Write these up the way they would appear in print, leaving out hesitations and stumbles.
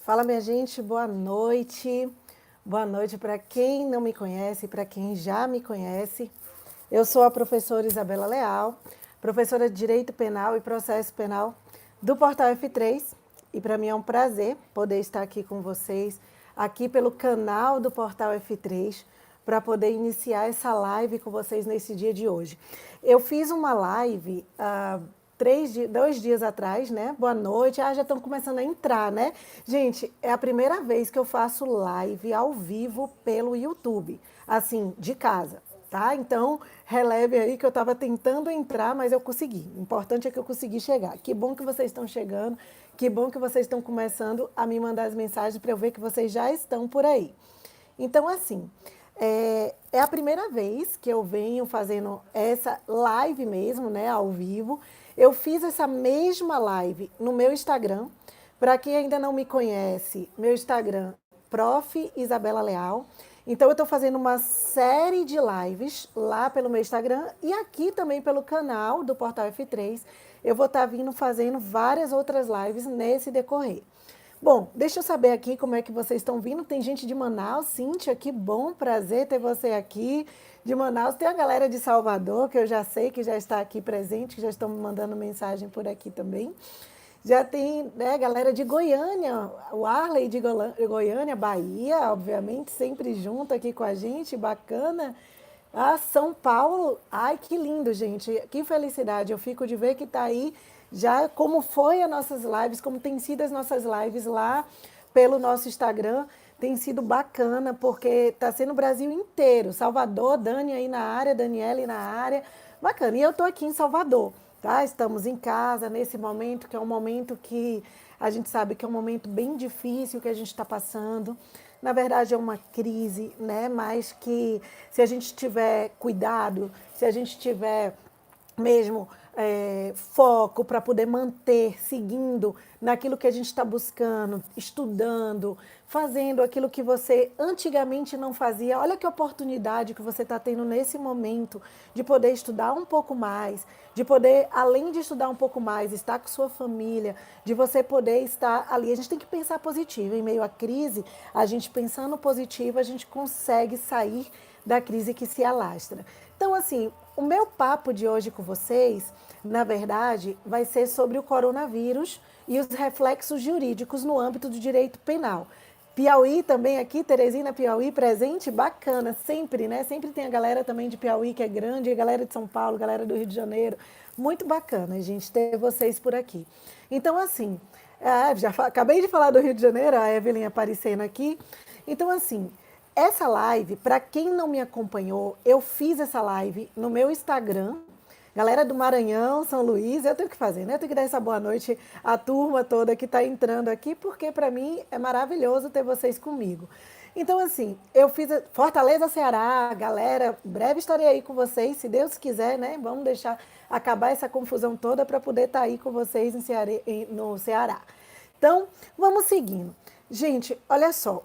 Fala, minha gente, boa noite. Boa noite para quem não me conhece, para quem já me conhece. Eu sou a professora Isabela Leal, professora de Direito Penal e Processo Penal do Portal F3. E para mim é um prazer poder estar aqui com vocês, aqui pelo canal do Portal F3, para poder iniciar essa live com vocês nesse dia de hoje. Eu fiz uma live 2 dias atrás, né? Boa noite. Já estão começando a entrar, né? Gente, é a primeira vez que eu faço live ao vivo pelo YouTube, assim, de casa, tá? Então, releve aí que eu estava tentando entrar, mas eu consegui. O importante é que eu consegui chegar. Que bom que vocês estão chegando, que bom que vocês estão começando a me mandar as mensagens para eu ver que vocês já estão por aí. Então, assim, é a primeira vez que eu venho fazendo essa live mesmo, né, ao vivo. Eu fiz essa mesma live no meu Instagram. Para quem ainda não me conhece, meu Instagram, Prof. Isabela Leal. Então, eu estou fazendo uma série de lives lá pelo meu Instagram e aqui também pelo canal do Portal F3. Eu vou estar vindo fazendo várias outras lives nesse decorrer. Bom, deixa eu saber aqui como é que vocês estão vindo. Tem gente de Manaus, Cíntia, que bom, prazer ter você aqui. De Manaus, tem a galera de Salvador, que eu já sei que já está aqui presente, que já estão me mandando mensagem por aqui também. Já tem, né, galera de Goiânia, o Arley de Goiânia, Bahia, obviamente, sempre junto aqui com a gente, bacana. Ah, São Paulo, ai que lindo, gente, que felicidade. Eu fico de ver que está aí já como foi as nossas lives, como tem sido as nossas lives lá pelo nosso Instagram. Tem sido bacana, porque está sendo o Brasil inteiro. Salvador, Dani aí na área, Daniele na área. Bacana. E eu estou aqui em Salvador, tá? Estamos em casa nesse momento, que é um momento que a gente sabe que é um momento bem difícil que a gente está passando. Na verdade, é uma crise, né? Mas que se a gente tiver cuidado, se a gente tiver mesmo foco para poder manter, seguindo naquilo que a gente está buscando, estudando, fazendo aquilo que você antigamente não fazia. Olha que oportunidade que você está tendo nesse momento de poder estudar um pouco mais, de poder, além de estudar um pouco mais, estar com sua família, de você poder estar ali. A gente tem que pensar positivo. Em meio à crise, a gente pensando positivo, a gente consegue sair da crise que se alastra. Então, assim, o meu papo de hoje com vocês, na verdade, vai ser sobre o coronavírus e os reflexos jurídicos no âmbito do direito penal. Piauí também aqui, Teresina, Piauí, presente, bacana, sempre, né? Sempre tem a galera também de Piauí que é grande, a galera de São Paulo, galera do Rio de Janeiro. Muito bacana, gente, ter vocês por aqui. Então, assim, acabei de falar do Rio de Janeiro, a Evelyn aparecendo aqui. Então, assim, essa live, para quem não me acompanhou, eu fiz essa live no meu Instagram. Galera do Maranhão, São Luís, eu tenho que fazer, né? Eu tenho que dar essa boa noite à turma toda que está entrando aqui, porque para mim é maravilhoso ter vocês comigo. Então, assim, eu fiz Fortaleza, Ceará, galera, breve estarei aí com vocês, se Deus quiser, né? Vamos deixar acabar essa confusão toda para poder estar aí com vocês no Ceará. Então, vamos seguindo. Gente, olha só,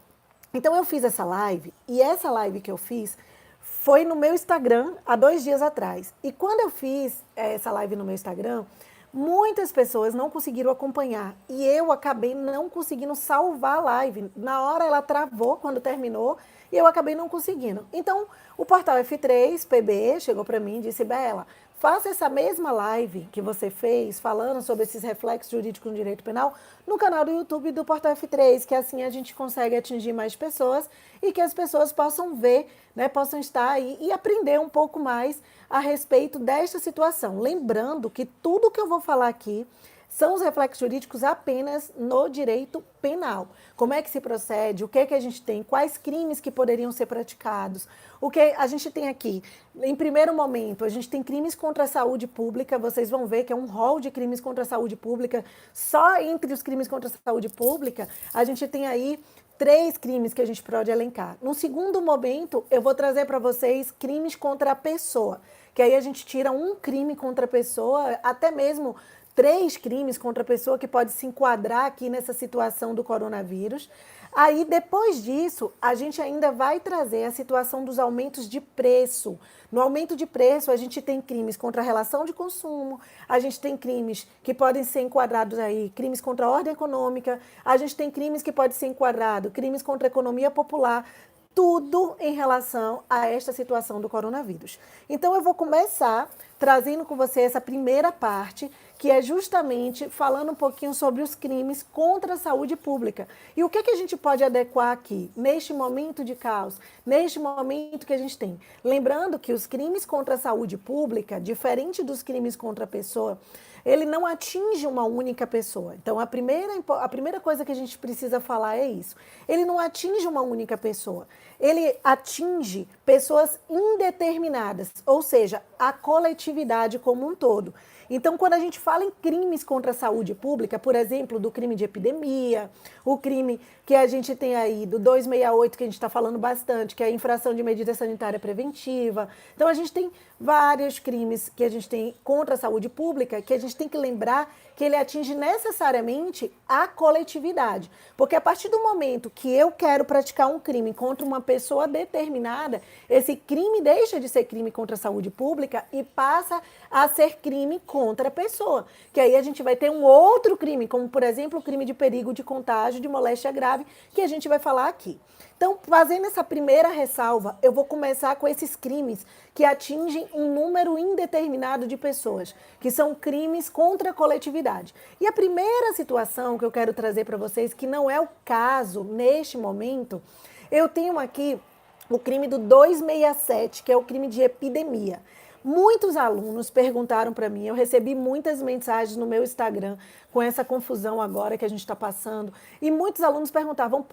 então eu fiz essa live e essa live que eu fiz foi no meu Instagram há 2 dias atrás. E quando eu fiz essa live no meu Instagram, muitas pessoas não conseguiram acompanhar e eu acabei não conseguindo salvar a live. Na hora ela travou quando terminou e eu acabei não conseguindo. Então o portal F3 PB chegou para mim e disse: Bela, faça essa mesma live que você fez, falando sobre esses reflexos jurídicos no direito penal, no canal do YouTube do Portal F3, que assim a gente consegue atingir mais pessoas e que as pessoas possam ver, né, possam estar aí e aprender um pouco mais a respeito desta situação. Lembrando que tudo que eu vou falar aqui são os reflexos jurídicos apenas no direito penal. Como é que se procede, o que é que a gente tem, quais crimes que poderiam ser praticados, o que a gente tem aqui. Em primeiro momento, a gente tem crimes contra a saúde pública, vocês vão ver que é um rol de crimes contra a saúde pública. Só entre os crimes contra a saúde pública, a gente tem aí 3 crimes que a gente pode elencar. No segundo momento, eu vou trazer para vocês crimes contra a pessoa, que aí a gente tira um crime contra a pessoa, até mesmo 3 crimes contra a pessoa que pode se enquadrar aqui nessa situação do coronavírus. Aí, depois disso, a gente ainda vai trazer a situação dos aumentos de preço. No aumento de preço, a gente tem crimes contra a relação de consumo, a gente tem crimes que podem ser enquadrados aí, crimes contra a ordem econômica, a gente tem crimes que podem ser enquadrados, crimes contra a economia popular, tudo em relação a esta situação do coronavírus. Então, eu vou começar trazendo com você essa primeira parte, que é justamente falando um pouquinho sobre os crimes contra a saúde pública. E o que a gente pode adequar aqui, neste momento de caos, neste momento que a gente tem? Lembrando que os crimes contra a saúde pública, diferente dos crimes contra a pessoa, ele não atinge uma única pessoa. Então, a primeira coisa que a gente precisa falar é isso. Ele não atinge uma única pessoa. Ele atinge pessoas indeterminadas, ou seja, a coletividade como um todo. Então, quando a gente fala em crimes contra a saúde pública, por exemplo, do crime de epidemia, o crime que a gente tem aí do 268, que a gente está falando bastante, que é a infração de medida sanitária preventiva. Então, a gente tem vários crimes que a gente tem contra a saúde pública, que a gente tem que lembrar que ele atinge necessariamente a coletividade. Porque a partir do momento que eu quero praticar um crime contra uma pessoa determinada, esse crime deixa de ser crime contra a saúde pública e passa a ser crime contra a pessoa. Que aí a gente vai ter um outro crime, como, por exemplo, o crime de perigo de contágio, de moléstia grave, que a gente vai falar aqui. Então, fazendo essa primeira ressalva, eu vou começar com esses crimes que atingem um número indeterminado de pessoas, que são crimes contra a coletividade. E a primeira situação que eu quero trazer para vocês, que não é o caso neste momento, eu tenho aqui o crime do 267, que é o crime de epidemia. Muitos alunos perguntaram para mim, eu recebi muitas mensagens no meu Instagram com essa confusão agora que a gente está passando, e muitos alunos perguntavam,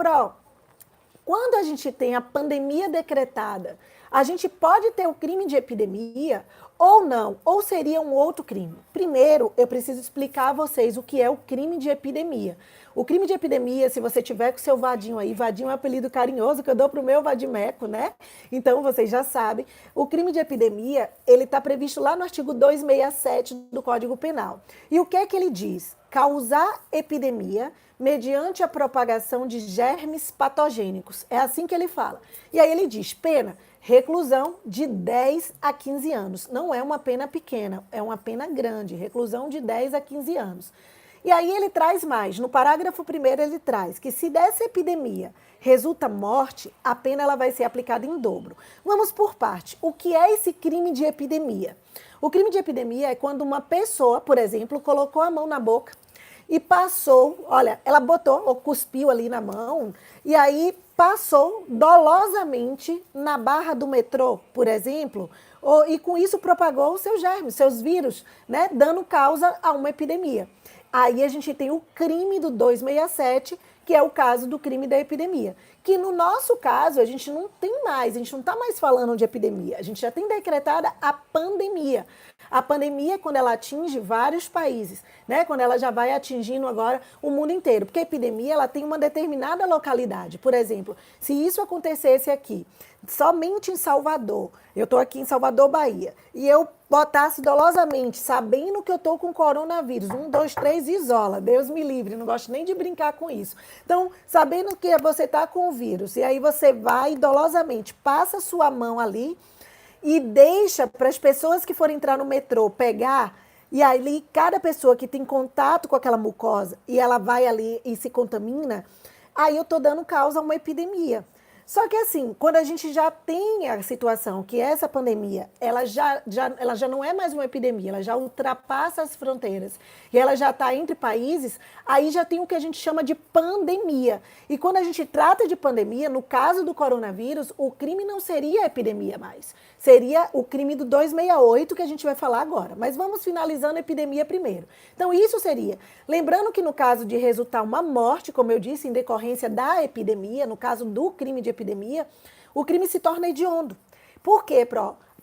quando a gente tem a pandemia decretada, a gente pode ter o crime de epidemia ou não? Ou seria um outro crime? Primeiro, eu preciso explicar a vocês o que é o crime de epidemia. O crime de epidemia, se você tiver com o seu Vadinho aí, Vadinho é um apelido carinhoso que eu dou para o meu Vadimeco, né? Então, vocês já sabem. O crime de epidemia, ele está previsto lá no artigo 267 do Código Penal. E o que é que ele diz? Causar epidemia mediante a propagação de germes patogênicos. É assim que ele fala. E aí ele diz, pena, reclusão de 10 a 15 anos. Não é uma pena pequena, é uma pena grande, reclusão de 10 a 15 anos. E aí ele traz mais, no parágrafo 1º ele traz que se dessa epidemia resulta morte, a pena ela vai ser aplicada em dobro. Vamos por parte. O que é esse crime de epidemia? O crime de epidemia é quando uma pessoa, por exemplo, colocou a mão na boca e passou, olha, ela botou ou cuspiu ali na mão e aí passou dolosamente na barra do metrô, por exemplo, e com isso propagou os seus germes, seus vírus, né, dando causa a uma epidemia. Aí a gente tem o crime do 267, que é o caso do crime da epidemia. Que no nosso caso, a gente não tem mais, a gente não está mais falando de epidemia, a gente já tem decretada a pandemia. A pandemia, quando ela atinge vários países, né? Quando ela já vai atingindo agora o mundo inteiro. Porque a epidemia, ela tem uma determinada localidade. Por exemplo, se isso acontecesse aqui, somente em Salvador, eu estou aqui em Salvador, Bahia, e eu botasse dolosamente, sabendo que eu estou com coronavírus, 1, 2, 3, isola, Deus me livre, não gosto nem de brincar com isso. Então, sabendo que você está com o vírus, e aí você vai dolosamente, passa sua mão ali e deixa para as pessoas que forem entrar no metrô pegar, e ali cada pessoa que tem contato com aquela mucosa, e ela vai ali e se contamina, aí eu estou dando causa a uma epidemia. Só que assim, quando a gente já tem a situação que essa pandemia, ela já não é mais uma epidemia, ela já ultrapassa as fronteiras e ela já está entre países, aí já tem o que a gente chama de pandemia. E quando a gente trata de pandemia, no caso do coronavírus, o crime não seria a epidemia mais, seria o crime do 268 que a gente vai falar agora. Mas vamos finalizando a epidemia primeiro. Então isso seria, lembrando que no caso de resultar uma morte, como eu disse, em decorrência da epidemia, no caso do crime de epidemia, o crime se torna hediondo. Por quê,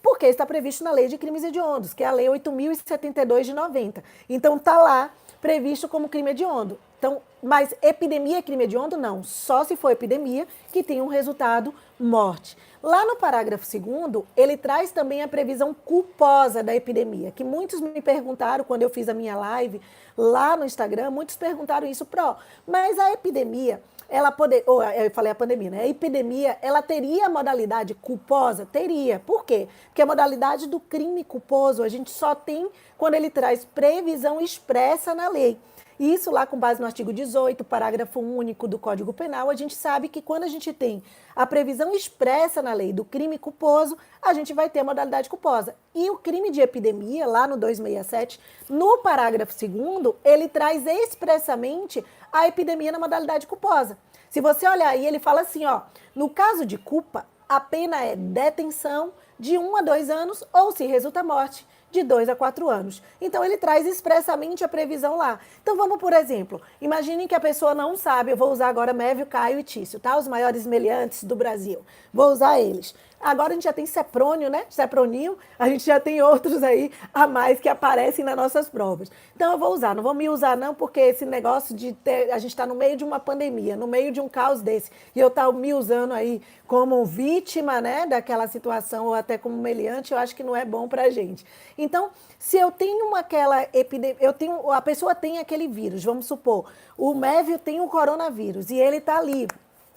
Porque está previsto na Lei de Crimes Hediondos, que é a Lei 8.072 de 90. Então está lá previsto como crime hediondo. Então, mas epidemia é crime hediondo? Não. Só se for epidemia que tem um resultado morte. Lá no parágrafo 2º, ele traz também a previsão culposa da epidemia, que muitos me perguntaram quando eu fiz a minha live lá no Instagram, muitos perguntaram isso, mas a epidemia, eu falei a pandemia, né? A epidemia, ela teria a modalidade culposa? Teria. Por quê? Porque a modalidade do crime culposo a gente só tem quando ele traz previsão expressa na lei. Isso lá com base no artigo 18, parágrafo único do Código Penal, a gente sabe que quando a gente tem a previsão expressa na lei do crime culposo, a gente vai ter a modalidade culposa. E o crime de epidemia, lá no 267, no parágrafo 2º, ele traz expressamente a epidemia na modalidade culposa. Se você olhar aí, ele fala assim, no caso de culpa, a pena é detenção de 1 a 2 anos ou, se resulta morte, de 2 a 4 anos. Então, ele traz expressamente a previsão lá. Então, vamos por exemplo. Imaginem que a pessoa não sabe, eu vou usar agora Mévio, Caio e Tício, tá? Os maiores meliantes do Brasil. Vou usar eles. Agora a gente já tem Seprônio, né? Seproninho, a gente já tem outros aí a mais que aparecem nas nossas provas. Então eu vou usar, não vou me usar não, porque esse negócio de a gente está no meio de uma pandemia, no meio de um caos desse, e eu estar me usando aí como vítima, né, daquela situação, ou até como meliante, eu acho que não é bom pra gente. Então, se eu tenho aquela epidemia, a pessoa tem aquele vírus, vamos supor, o Mévio tem o coronavírus, e ele está ali,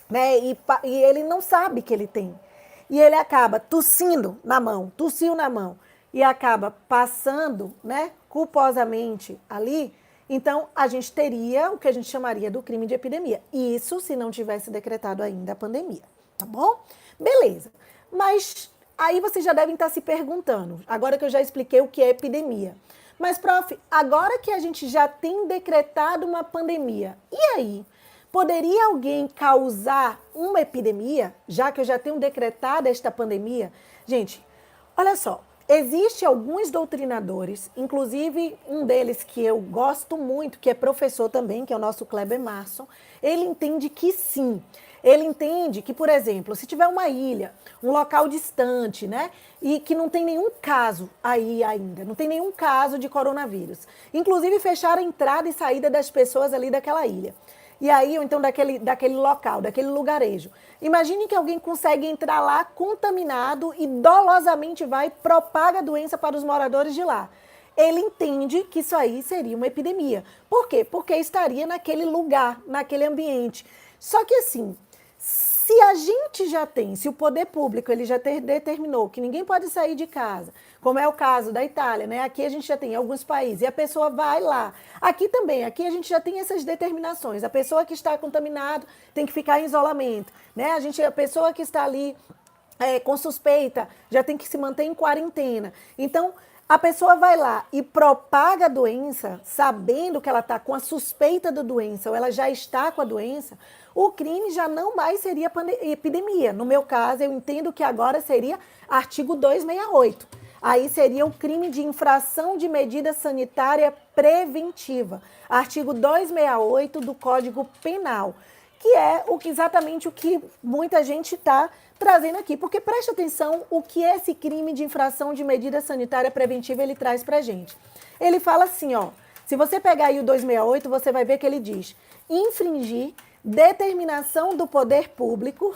né, e ele não sabe que ele tem. E ele acaba tossiu na mão, e acaba passando, né, culposamente ali, então a gente teria o que a gente chamaria do crime de epidemia. Isso se não tivesse decretado ainda a pandemia, tá bom? Beleza. Mas aí vocês já devem estar se perguntando, agora que eu já expliquei o que é epidemia. Mas, prof, agora que a gente já tem decretado uma pandemia, e aí? Poderia alguém causar uma epidemia, já que eu já tenho decretado esta pandemia? Gente, olha só, existem alguns doutrinadores, inclusive um deles que eu gosto muito, que é professor também, que é o nosso Kleber Marson, ele entende que sim. Ele entende que, por exemplo, se tiver uma ilha, um local distante, né, e que não tem nenhum caso aí ainda, não tem nenhum caso de coronavírus, inclusive fechar a entrada e saída das pessoas ali daquela ilha. E aí, ou então daquele local, daquele lugarejo. Imagine que alguém consegue entrar lá contaminado e dolosamente vai e propaga a doença para os moradores de lá. Ele entende que isso aí seria uma epidemia. Por quê? Porque estaria naquele lugar, naquele ambiente. Só que assim, se a gente já tem, se o poder público ele já determinou que ninguém pode sair de casa, como é o caso da Itália, né? Aqui a gente já tem em alguns países, e a pessoa vai lá. Aqui também, aqui a gente já tem essas determinações. A pessoa que está contaminada tem que ficar em isolamento, né? A pessoa que está ali com suspeita já tem que se manter em quarentena. Então, a pessoa vai lá e propaga a doença, sabendo que ela está com a suspeita da doença, ou ela já está com a doença, o crime já não mais seria epidemia. No meu caso, eu entendo que agora seria artigo 268. Aí seria o crime de infração de medida sanitária preventiva. Artigo 268 do Código Penal, que é exatamente o que muita gente está trazendo aqui. Porque preste atenção o que esse crime de infração de medida sanitária preventiva ele traz para a gente. Ele fala assim, se você pegar aí o 268, você vai ver que ele diz infringir determinação do poder público.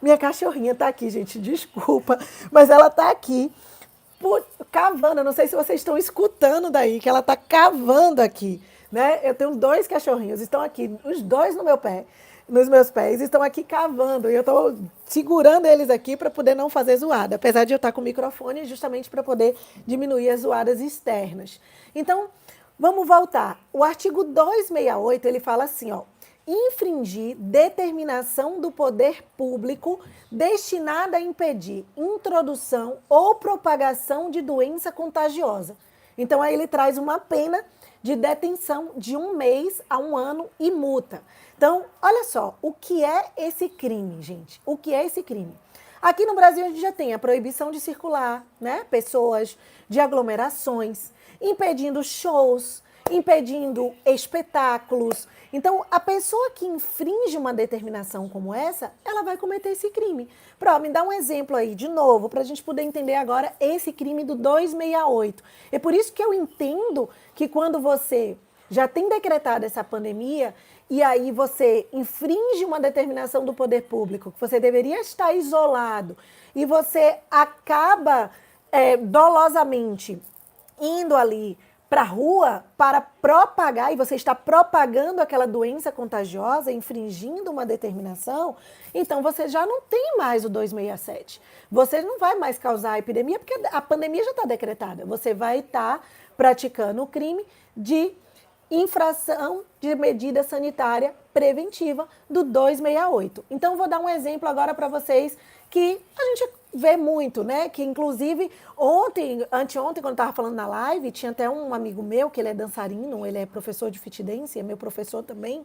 Minha cachorrinha está aqui, gente, desculpa, mas ela está aqui cavando. Eu não sei se vocês estão escutando daí, que ela está cavando aqui, né? Eu tenho 2 cachorrinhos, estão aqui, os 2 no meu pé, nos meus pés, estão aqui cavando, e eu estou segurando eles aqui para poder não fazer zoada, apesar de eu estar com o microfone, justamente para poder diminuir as zoadas externas. Então, vamos voltar. O artigo 268, ele fala assim, infringir determinação do poder público destinada a impedir introdução ou propagação de doença contagiosa. Então, aí ele traz uma pena de detenção de 1 mês a 1 ano e multa. Então, olha só, o que é esse crime, gente? O que é esse crime? Aqui no Brasil a gente já tem a proibição de circular, né? Pessoas, de aglomerações, impedindo shows, impedindo espetáculos. Então, a pessoa que infringe uma determinação como essa, ela vai cometer esse crime. Me dá um exemplo aí, de novo, para a gente poder entender agora esse crime do 268. É por isso que eu entendo que quando você já tem decretado essa pandemia, e aí você infringe uma determinação do poder público, que você deveria estar isolado, e você acaba dolosamente indo ali para a rua para propagar, e você está propagando aquela doença contagiosa, infringindo uma determinação, então você já não tem mais o 267. Você não vai mais causar a epidemia, porque a pandemia já está decretada. Você vai estar praticando o crime de infração de medida sanitária preventiva do 268. Então, vou dar um exemplo agora para vocês que a gente vê muito, né? Que inclusive anteontem, quando eu estava falando na live, tinha até um amigo meu, que ele é dançarino, ele é professor de fit dance, é meu professor também.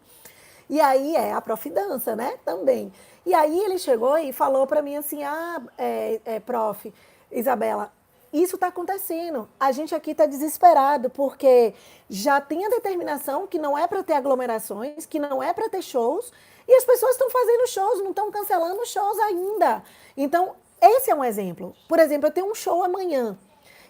E aí a Prof. Dança, né? Também. E aí ele chegou e falou para mim assim, prof, Isabela, isso está acontecendo. A gente aqui está desesperado, porque já tem a determinação que não é para ter aglomerações, que não é para ter shows, e as pessoas estão fazendo shows, não estão cancelando shows ainda. Então, esse é um exemplo. Por exemplo, eu tenho um show amanhã,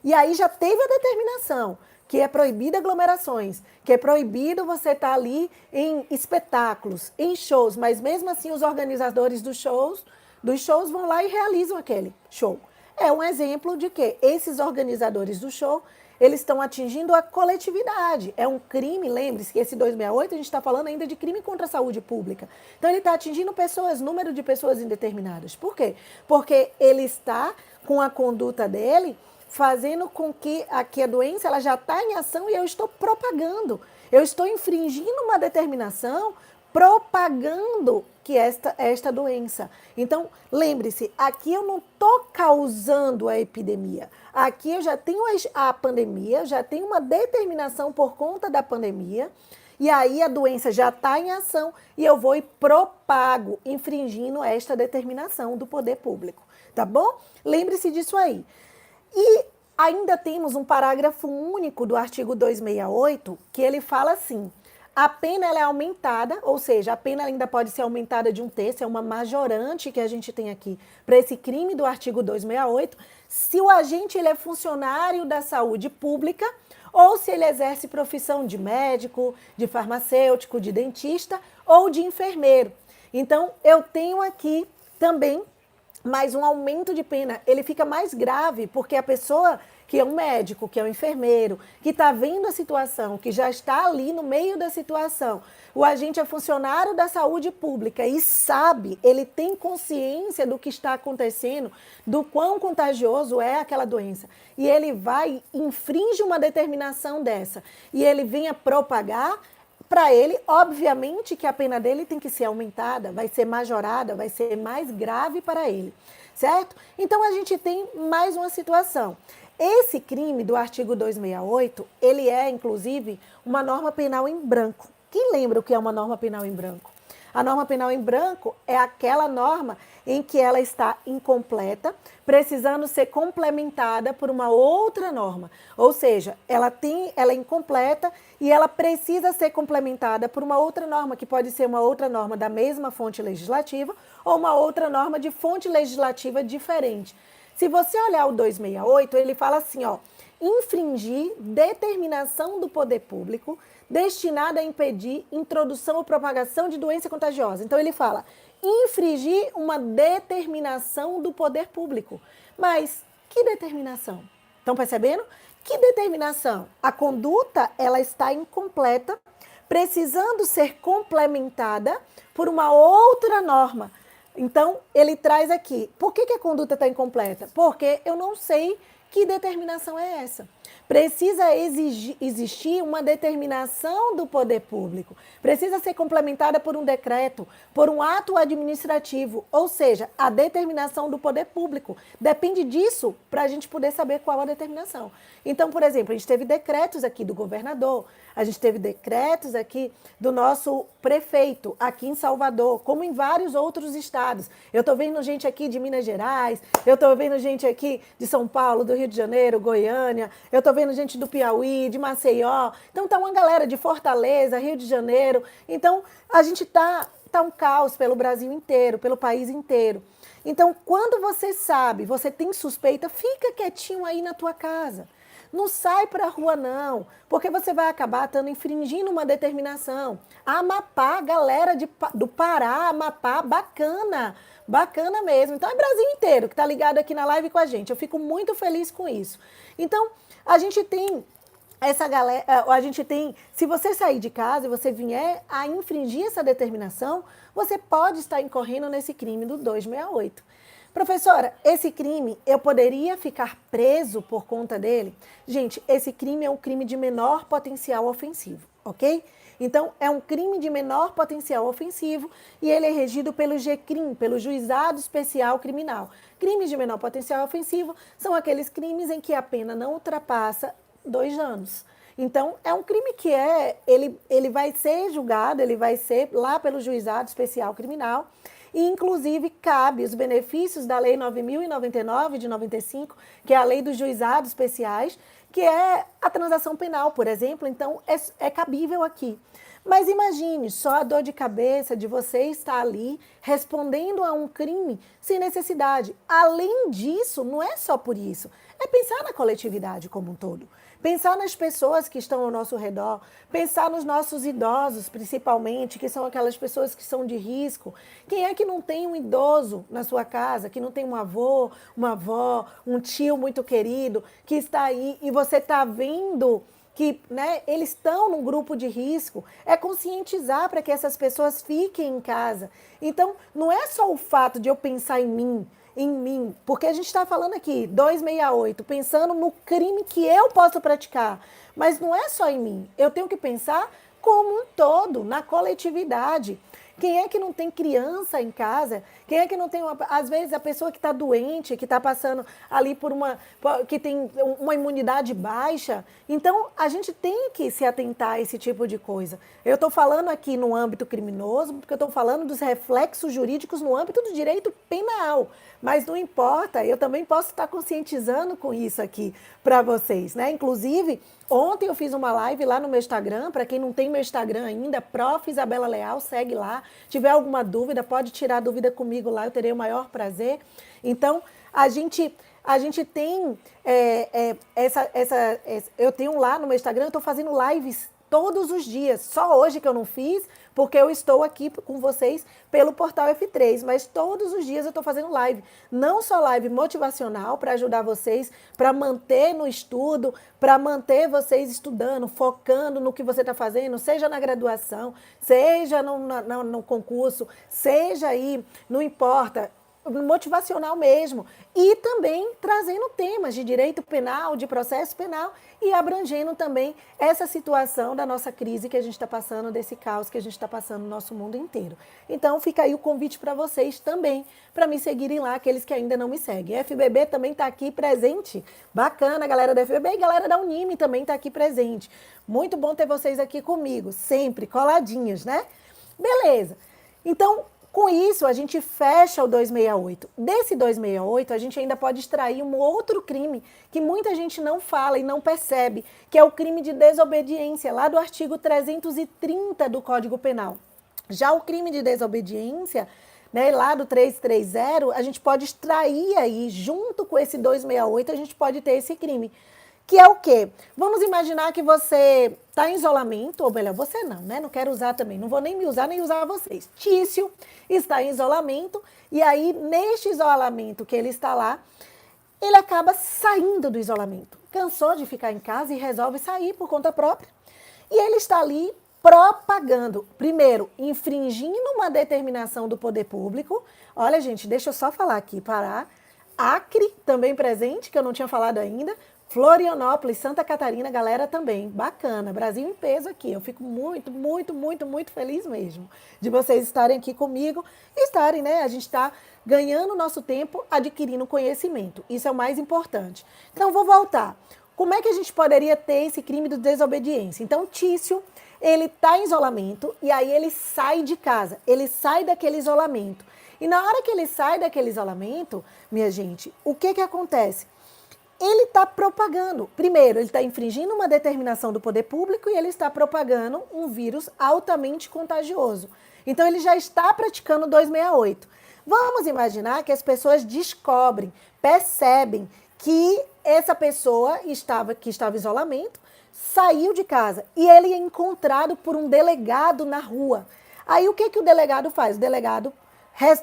e aí já teve a determinação que é proibida aglomerações, que é proibido você estar ali em espetáculos, em shows, mas mesmo assim os organizadores dos shows vão lá e realizam aquele show. É um exemplo de que esses organizadores do show, eles estão atingindo a coletividade. É um crime, lembre-se que esse 268 a gente está falando ainda de crime contra a saúde pública. Então ele está atingindo pessoas, número de pessoas indeterminadas. Por quê? Porque ele está, com a conduta dele, fazendo com que aqui a doença ela já está em ação e eu estou propagando. Eu estou infringindo uma determinação, propagando que esta doença. Então, lembre-se, aqui eu não estou causando a epidemia. Aqui eu já tenho a pandemia, já tenho uma determinação por conta da pandemia, e aí a doença já está em ação e eu vou e propago, infringindo esta determinação do poder público. Tá bom? Lembre-se disso aí. E ainda temos um parágrafo único do artigo 268, que ele fala assim: a pena ela é aumentada, ou seja, a pena ainda pode ser aumentada de 1/3, é uma majorante que a gente tem aqui para esse crime do artigo 268, se o agente ele é funcionário da saúde pública ou se ele exerce profissão de médico, de farmacêutico, de dentista ou de enfermeiro. Então, eu tenho aqui também mais um aumento de pena. Ele fica mais grave porque a pessoa que é um médico, que é um enfermeiro, que está vendo a situação, que já está ali no meio da situação, o agente é funcionário da saúde pública e sabe, ele tem consciência do que está acontecendo, do quão contagioso é aquela doença. E ele vai, infringe uma determinação dessa, e ele vem a propagar. Para ele, obviamente que a pena dele tem que ser aumentada, vai ser majorada, vai ser mais grave para ele, certo? Então, a gente tem mais uma situação. Esse crime do artigo 268, ele é, inclusive, uma norma penal em branco. Quem lembra o que é uma norma penal em branco? A norma penal em branco é aquela norma em que ela está incompleta, precisando ser complementada por uma outra norma. Ou seja, ela é incompleta e ela precisa ser complementada por uma outra norma, que pode ser uma outra norma da mesma fonte legislativa ou uma outra norma de fonte legislativa diferente. Se você olhar o 268, ele fala assim, ó, infringir determinação do poder público destinada a impedir introdução ou propagação de doença contagiosa. Então, ele fala infringir uma determinação do poder público. Mas que determinação? Estão percebendo? Que determinação? A conduta ela está incompleta, precisando ser complementada por uma outra norma. Então, ele traz aqui, por que a conduta está incompleta? Porque eu não sei que determinação é essa. Precisa existir uma determinação do poder público. Precisa ser complementada por um decreto, por um ato administrativo, ou seja, a determinação do poder público. Depende disso para a gente poder saber qual a determinação. Então, por exemplo, a gente teve decretos aqui do governador, a gente teve decretos aqui do nosso prefeito, aqui em Salvador, como em vários outros estados. Eu estou vendo gente aqui de Minas Gerais, eu estou vendo gente aqui de São Paulo, do Rio de Janeiro, Goiânia, eu estou vendo gente do Piauí, de Maceió. Então, tá uma galera de Fortaleza, Rio de Janeiro. Então, a gente tá um caos pelo Brasil inteiro, pelo país inteiro. Então, quando você sabe, você tem suspeita, fica quietinho aí na tua casa. Não sai para a rua, não, porque você vai acabar estando infringindo uma determinação. Amapá, galera do Pará, Amapá, bacana, bacana mesmo. Então é Brasil inteiro que está ligado aqui na live com a gente. Eu fico muito feliz com isso. Então, a gente tem essa galera, a gente tem, se você sair de casa e você vier a infringir essa determinação, você pode estar incorrendo nesse crime do 268. Professora, esse crime, eu poderia ficar preso por conta dele? Gente, esse crime é um crime de menor potencial ofensivo, ok? Então, é um crime de menor potencial ofensivo e ele é regido pelo GCRIM, pelo Juizado Especial Criminal. Crimes de menor potencial ofensivo são aqueles crimes em que a pena não ultrapassa 2 anos. Então, é um crime que ele vai ser julgado, ele vai ser lá pelo Juizado Especial Criminal e, inclusive, cabe os benefícios da Lei 9.099 de 95, que é a Lei dos Juizados Especiais, que é a transação penal, por exemplo, então é cabível aqui. Mas imagine só a dor de cabeça de você estar ali respondendo a um crime sem necessidade. Além disso, não é só por isso, é pensar na coletividade como um todo. Pensar nas pessoas que estão ao nosso redor, pensar nos nossos idosos, principalmente, que são aquelas pessoas que são de risco. Quem é que não tem um idoso na sua casa, que não tem um avô, uma avó, um tio muito querido, que está aí e você está vendo que, né, eles estão num grupo de risco? É conscientizar para que essas pessoas fiquem em casa. Então, não é só o fato de eu pensar em mim, porque a gente está falando aqui, 268, pensando no crime que eu posso praticar, mas não é só em mim, eu tenho que pensar como um todo, na coletividade. Quem é que não tem criança em casa? Quem é que não tem, às vezes, a pessoa que está doente, que está passando ali que tem uma imunidade baixa? Então, a gente tem que se atentar a esse tipo de coisa. Eu estou falando aqui no âmbito criminoso, porque eu estou falando dos reflexos jurídicos no âmbito do direito penal. Mas não importa, eu também posso estar conscientizando com isso aqui para vocês, né? Inclusive, ontem eu fiz uma live lá no meu Instagram, para quem não tem meu Instagram ainda, Prof. Isabela Leal, segue lá. Tiver alguma dúvida, pode tirar a dúvida comigo lá, eu terei o maior prazer. Então, a gente tem eu tenho lá no meu Instagram, eu estou fazendo lives todos os dias, só hoje que eu não fiz, porque eu estou aqui com vocês pelo Portal F3, mas todos os dias eu estou fazendo live, não só live motivacional para ajudar vocês, para manter no estudo, para manter vocês estudando, focando no que você está fazendo, seja na graduação, seja no concurso, seja aí, não importa, motivacional mesmo, e também trazendo temas de direito penal, de processo penal e abrangendo também essa situação da nossa crise que a gente está passando, desse caos que a gente está passando no nosso mundo inteiro. Então fica aí o convite para vocês também, para me seguirem lá, aqueles que ainda não me seguem. A FBB também está aqui presente, bacana, galera da FBB, e galera da Unime também está aqui presente. Muito bom ter vocês aqui comigo, sempre coladinhos, né? Beleza, então com isso, a gente fecha o 268. Desse 268, a gente ainda pode extrair um outro crime que muita gente não fala e não percebe, que é o crime de desobediência, lá do artigo 330 do Código Penal. Já o crime de desobediência, né, lá do 330, a gente pode extrair aí, junto com esse 268, a gente pode ter esse crime. Que é o quê? Vamos imaginar que você está em isolamento, ou melhor, você não, né? Não quero usar também, não vou nem me usar, nem usar vocês. Tício está em isolamento, e aí, neste isolamento que ele está lá, ele acaba saindo do isolamento. Cansou de ficar em casa e resolve sair por conta própria. E ele está ali propagando, primeiro, infringindo uma determinação do poder público. Olha, gente, deixa eu só falar aqui, Pará. Acre, também presente, que eu não tinha falado ainda. Florianópolis, Santa Catarina, galera também, bacana, Brasil em peso aqui, eu fico muito, muito, muito, muito feliz mesmo de vocês estarem aqui comigo e estarem, né, a gente está ganhando nosso tempo adquirindo conhecimento, isso é o mais importante. Então, vou voltar, como é que a gente poderia ter esse crime de desobediência? Então, Tício, ele está em isolamento e aí ele sai de casa, ele sai daquele isolamento. E na hora que ele sai daquele isolamento, minha gente, o que acontece? Ele está propagando. Primeiro, ele está infringindo uma determinação do poder público e ele está propagando um vírus altamente contagioso. Então, ele já está praticando 268. Vamos imaginar que as pessoas descobrem, percebem que essa pessoa que estava em isolamento, saiu de casa e ele é encontrado por um delegado na rua. Aí o que o delegado faz? O delegado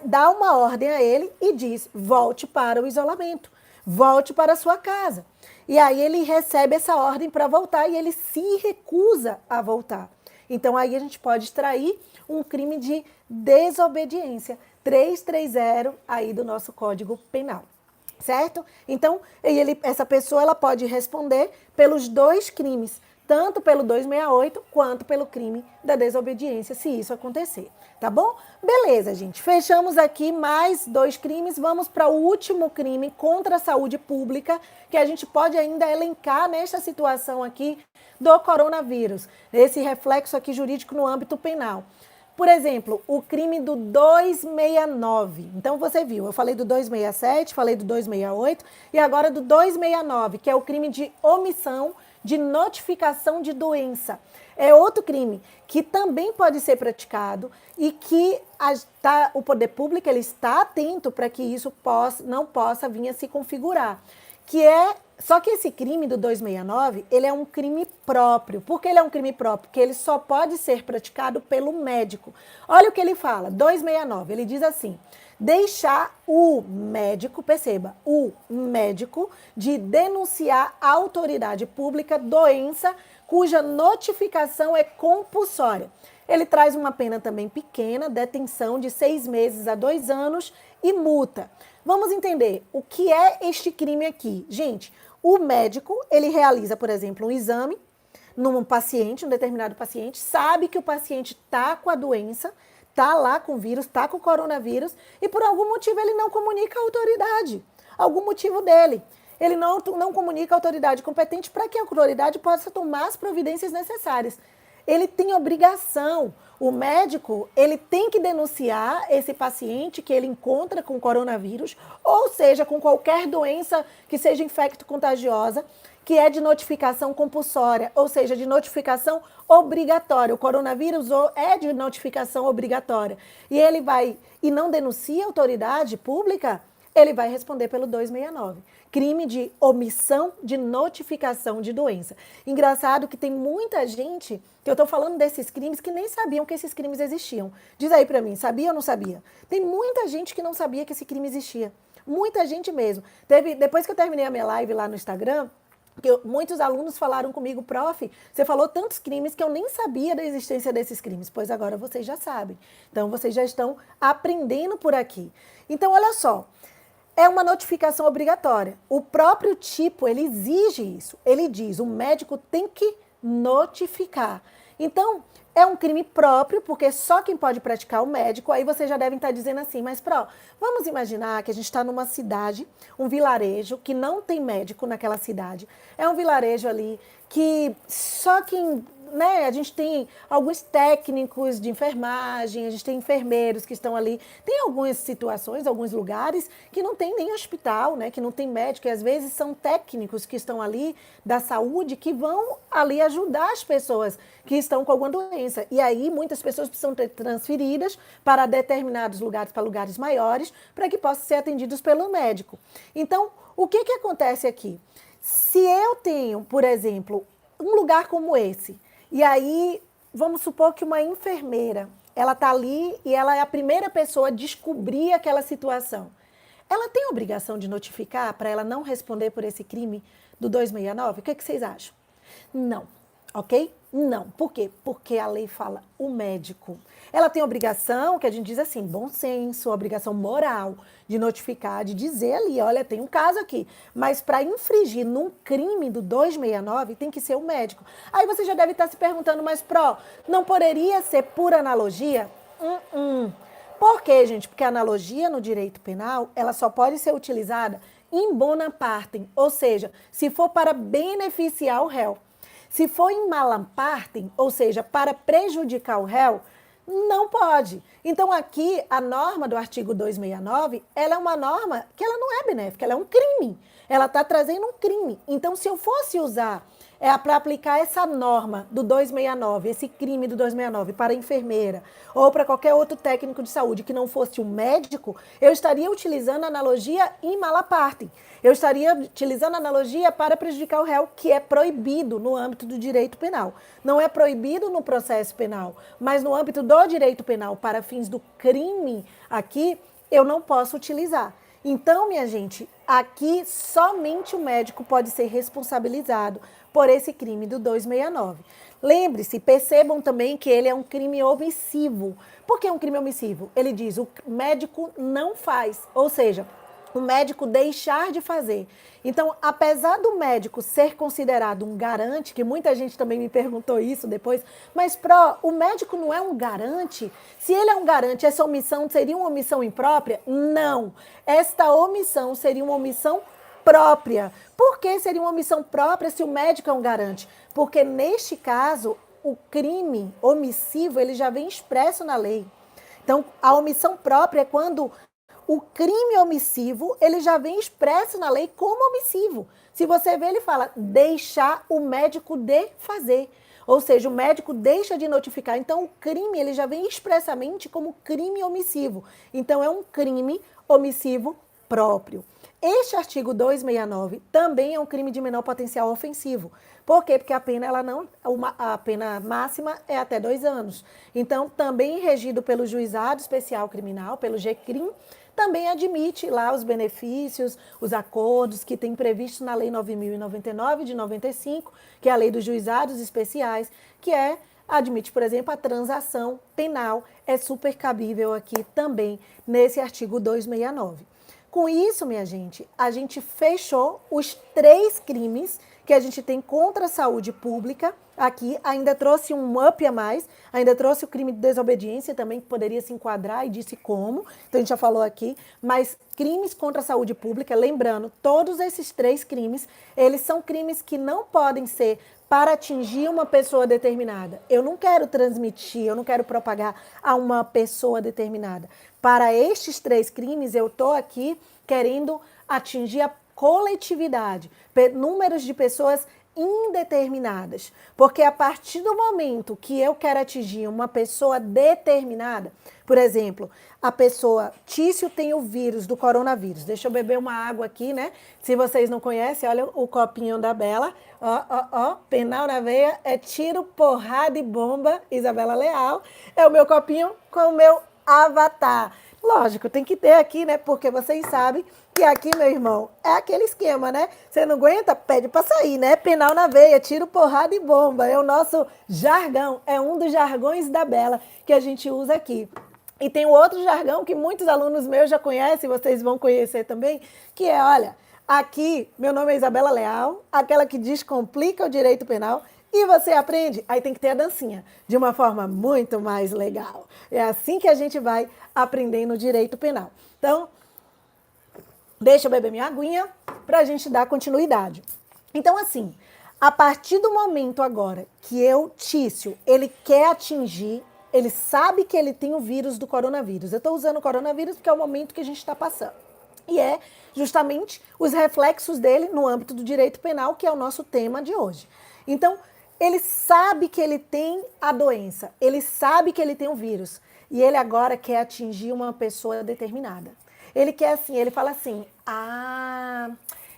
dá uma ordem a ele e diz: volte para o isolamento, volte para a sua casa. E aí ele recebe essa ordem para voltar e ele se recusa a voltar. Então aí a gente pode extrair um crime de desobediência, 330 aí do nosso Código Penal. Certo? Então, essa pessoa ela pode responder pelos dois crimes, tanto pelo 268 quanto pelo crime da desobediência, se isso acontecer. Tá bom? Beleza, gente. Fechamos aqui mais 2 crimes. Vamos para o último crime contra a saúde pública, que a gente pode ainda elencar nesta situação aqui do coronavírus, esse reflexo aqui jurídico no âmbito penal. Por exemplo, o crime do 269. Então, você viu, eu falei do 267, falei do 268 e agora do 269, que é o crime de omissão de notificação de doença. É outro crime que também pode ser praticado e que o poder público ele está atento para que isso não possa vir a se configurar. Só que esse crime do 269, ele é um crime próprio. Por que ele é um crime próprio? Porque ele só pode ser praticado pelo médico. Olha o que ele fala, 269, ele diz assim: deixar o médico, perceba, o médico de denunciar à autoridade pública doença cuja notificação é compulsória. Ele traz uma pena também pequena, detenção de 6 meses a 2 anos e multa. Vamos entender o que é este crime aqui. Gente, o médico, ele realiza, por exemplo, um exame num paciente, um determinado paciente, sabe que o paciente está com a doença, está lá com o vírus, está com o coronavírus, e por algum motivo ele não comunica à autoridade. Algum motivo dele. Ele não comunica à autoridade competente para que a autoridade possa tomar as providências necessárias. Ele tem obrigação, o médico, ele tem que denunciar esse paciente que ele encontra com coronavírus, ou seja, com qualquer doença que seja infecto-contagiosa, que é de notificação compulsória, ou seja, de notificação obrigatória. O coronavírus é de notificação obrigatória. E ele não denuncia a autoridade pública, ele vai responder pelo 269. Crime de omissão de notificação de doença. Engraçado que tem muita gente, que eu estou falando desses crimes, que nem sabiam que esses crimes existiam. Diz aí para mim, sabia ou não sabia? Tem muita gente que não sabia que esse crime existia. Muita gente mesmo. Depois que eu terminei a minha live lá no Instagram, muitos alunos falaram comigo: prof, você falou tantos crimes que eu nem sabia da existência desses crimes. Pois agora vocês já sabem. Então, vocês já estão aprendendo por aqui. Então, olha só. É uma notificação obrigatória. O próprio tipo, ele exige isso. Ele diz, o médico tem que notificar. Então, é um crime próprio, porque só quem pode praticar é o médico. Aí vocês já devem estar dizendo assim, mas, vamos imaginar que a gente está numa cidade, um vilarejo, que não tem médico naquela cidade. É um vilarejo ali que só quem... a gente tem alguns técnicos de enfermagem, a gente tem enfermeiros que estão ali. Tem algumas situações, alguns lugares que não tem nem hospital, que não tem médico, e às vezes são técnicos que estão ali da saúde que vão ali ajudar as pessoas que estão com alguma doença. E aí muitas pessoas precisam ser transferidas para determinados lugares, para lugares maiores, para que possam ser atendidos pelo médico. Então, o que acontece aqui? Se eu tenho, por exemplo, um lugar como esse, e aí, vamos supor que uma enfermeira, ela está ali e ela é a primeira pessoa a descobrir aquela situação. Ela tem a obrigação de notificar para ela não responder por esse crime do 269? O que vocês acham? Não, ok? Não. Por quê? Porque a lei fala o médico. Ela tem obrigação, que a gente diz assim, bom senso, obrigação moral de notificar, de dizer ali, olha, tem um caso aqui. Mas para infringir num crime do 269, tem que ser o médico. Aí você já deve estar se perguntando, mas não poderia ser por analogia? Por quê, gente? Porque a analogia no direito penal, ela só pode ser utilizada in bona partem, ou seja, se for para beneficiar o réu. Se for em malam partem, ou seja, para prejudicar o réu, não pode. Então, aqui, a norma do artigo 269, ela é uma norma que ela não é benéfica, ela é um crime. Ela está trazendo um crime. Então, se eu fosse usar é para aplicar essa norma do 269, esse crime do 269 para a enfermeira ou para qualquer outro técnico de saúde que não fosse um médico, eu estaria utilizando a analogia in mala parte. Eu estaria utilizando a analogia para prejudicar o réu, que é proibido no âmbito do direito penal. Não é proibido no processo penal, mas no âmbito do direito penal, para fins do crime aqui, eu não posso utilizar. Então, minha gente, aqui somente o médico pode ser responsabilizado por esse crime do 269. Lembre-se, percebam também que ele é um crime omissivo. Por que um crime omissivo? Ele diz, o médico não faz, ou seja, o médico deixar de fazer. Então, apesar do médico ser considerado um garante, que muita gente também me perguntou isso depois, mas, o médico não é um garante? Se ele é um garante, essa omissão seria uma omissão imprópria? Não. Esta omissão seria uma omissão própria. Por que seria uma omissão própria se o médico é um garante? Porque, neste caso, o crime omissivo, ele já vem expresso na lei. Então, a omissão própria é quando o crime omissivo, ele já vem expresso na lei como omissivo. Se você vê, ele fala, deixar o médico de fazer. Ou seja, o médico deixa de notificar. Então, o crime, ele já vem expressamente como crime omissivo. Então, é um crime omissivo próprio. Este artigo 269 também é um crime de menor potencial ofensivo. Por quê? Porque a pena, a pena máxima é até 2 anos. Então, também regido pelo Juizado Especial Criminal, pelo GCRIM, também admite lá os benefícios, os acordos que tem previsto na Lei 9.099 de 95, que é a Lei dos Juizados Especiais, que admite, por exemplo, a transação penal, é super cabível aqui também nesse artigo 269. Com isso, minha gente, a gente fechou os 3 crimes que a gente tem contra a saúde pública aqui. Ainda trouxe um up a mais, ainda trouxe o crime de desobediência também, que poderia se enquadrar e disse como. Então, a gente já falou aqui. Mas crimes contra a saúde pública, lembrando, todos esses 3 crimes, eles são crimes que não podem ser para atingir uma pessoa determinada. Eu não quero transmitir, eu não quero propagar a uma pessoa determinada. Para estes 3 crimes, eu estou aqui querendo atingir a coletividade, números de pessoas indeterminadas. Porque a partir do momento que eu quero atingir uma pessoa determinada, por exemplo, a pessoa, Tício tem o vírus do coronavírus. Deixa eu beber uma água aqui, né? Se vocês não conhecem, olha o copinho da Bela. Ó, penal na veia, é tiro, porrada e bomba. Isabela Leal. É o meu copinho com o meu avatar. Lógico, tem que ter aqui, né? Porque vocês sabem que aqui, meu irmão, é aquele esquema, né? Você não aguenta, pede pra sair, né? Penal na veia, tiro, porrada e bomba. É o nosso jargão, é um dos jargões da Bela que a gente usa aqui. E tem um outro jargão que muitos alunos meus já conhecem, vocês vão conhecer também, que é, olha, aqui, meu nome é Isabela Leal, aquela que descomplica o direito penal, e você aprende, aí tem que ter a dancinha, de uma forma muito mais legal. É assim que a gente vai aprendendo o direito penal. Então, deixa eu beber minha aguinha para a gente dar continuidade. Então, assim, a partir do momento agora que Tício, ele quer atingir, ele sabe que ele tem o vírus do coronavírus. Eu estou usando o coronavírus porque é o momento que a gente está passando. E é justamente os reflexos dele no âmbito do direito penal, que é o nosso tema de hoje. Então, ele sabe que ele tem a doença, ele sabe que ele tem o vírus, e ele agora quer atingir uma pessoa determinada. Ele quer assim, ele fala assim,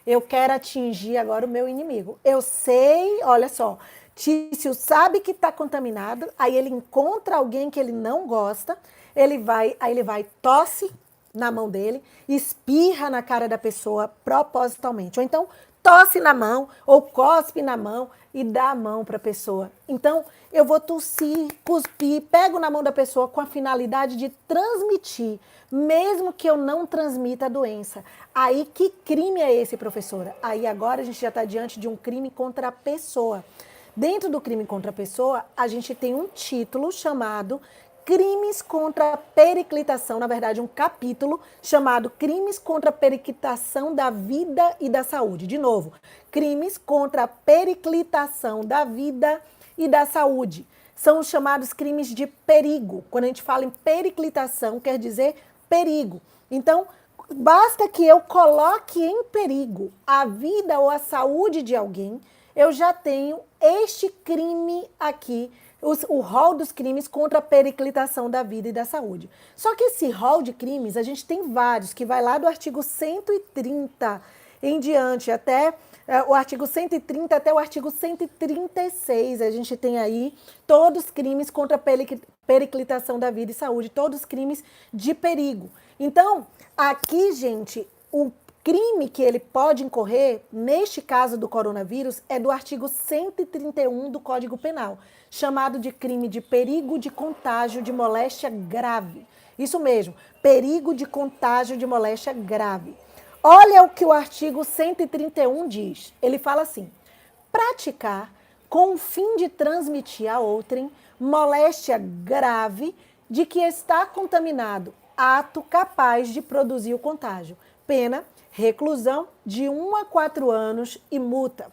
eu quero atingir agora o meu inimigo. Eu sei, olha só, Tício sabe que está contaminado, aí ele encontra alguém que ele não gosta, aí ele vai, tosse na mão dele, espirra na cara da pessoa propositalmente, ou então tosse na mão, ou cospe na mão e dá a mão para a pessoa. Então, eu vou tossir, cuspir, pego na mão da pessoa com a finalidade de transmitir, mesmo que eu não transmita a doença. Aí, que crime é esse, professora? Aí, agora, a gente já está diante de um crime contra a pessoa. Dentro do crime contra a pessoa, a gente tem um título chamado Crimes contra a Periclitação, na verdade, um capítulo chamado Crimes contra a Periclitação da Vida e da Saúde. De novo, crimes contra a periclitação da vida e da saúde. São os chamados crimes de perigo. Quando a gente fala em periclitação, quer dizer perigo. Então, basta que eu coloque em perigo a vida ou a saúde de alguém, eu já tenho este crime aqui, o rol dos crimes contra a periclitação da vida e da saúde. Só que esse rol de crimes, a gente tem vários, que vai lá do artigo 130 em diante, até o artigo 130 até o artigo 136. A gente tem aí todos os crimes contra a periclitação da vida e saúde, todos os crimes de perigo. Então, aqui, gente, o crime que ele pode incorrer, neste caso do coronavírus, é do artigo 131 do Código Penal, chamado de crime de perigo de contágio de moléstia grave. Isso mesmo, perigo de contágio de moléstia grave. Olha o que o artigo 131 diz. Ele fala assim: praticar com o fim de transmitir a outrem moléstia grave de que está contaminado, ato capaz de produzir o contágio. Pena, reclusão de 1 a 4 anos e multa.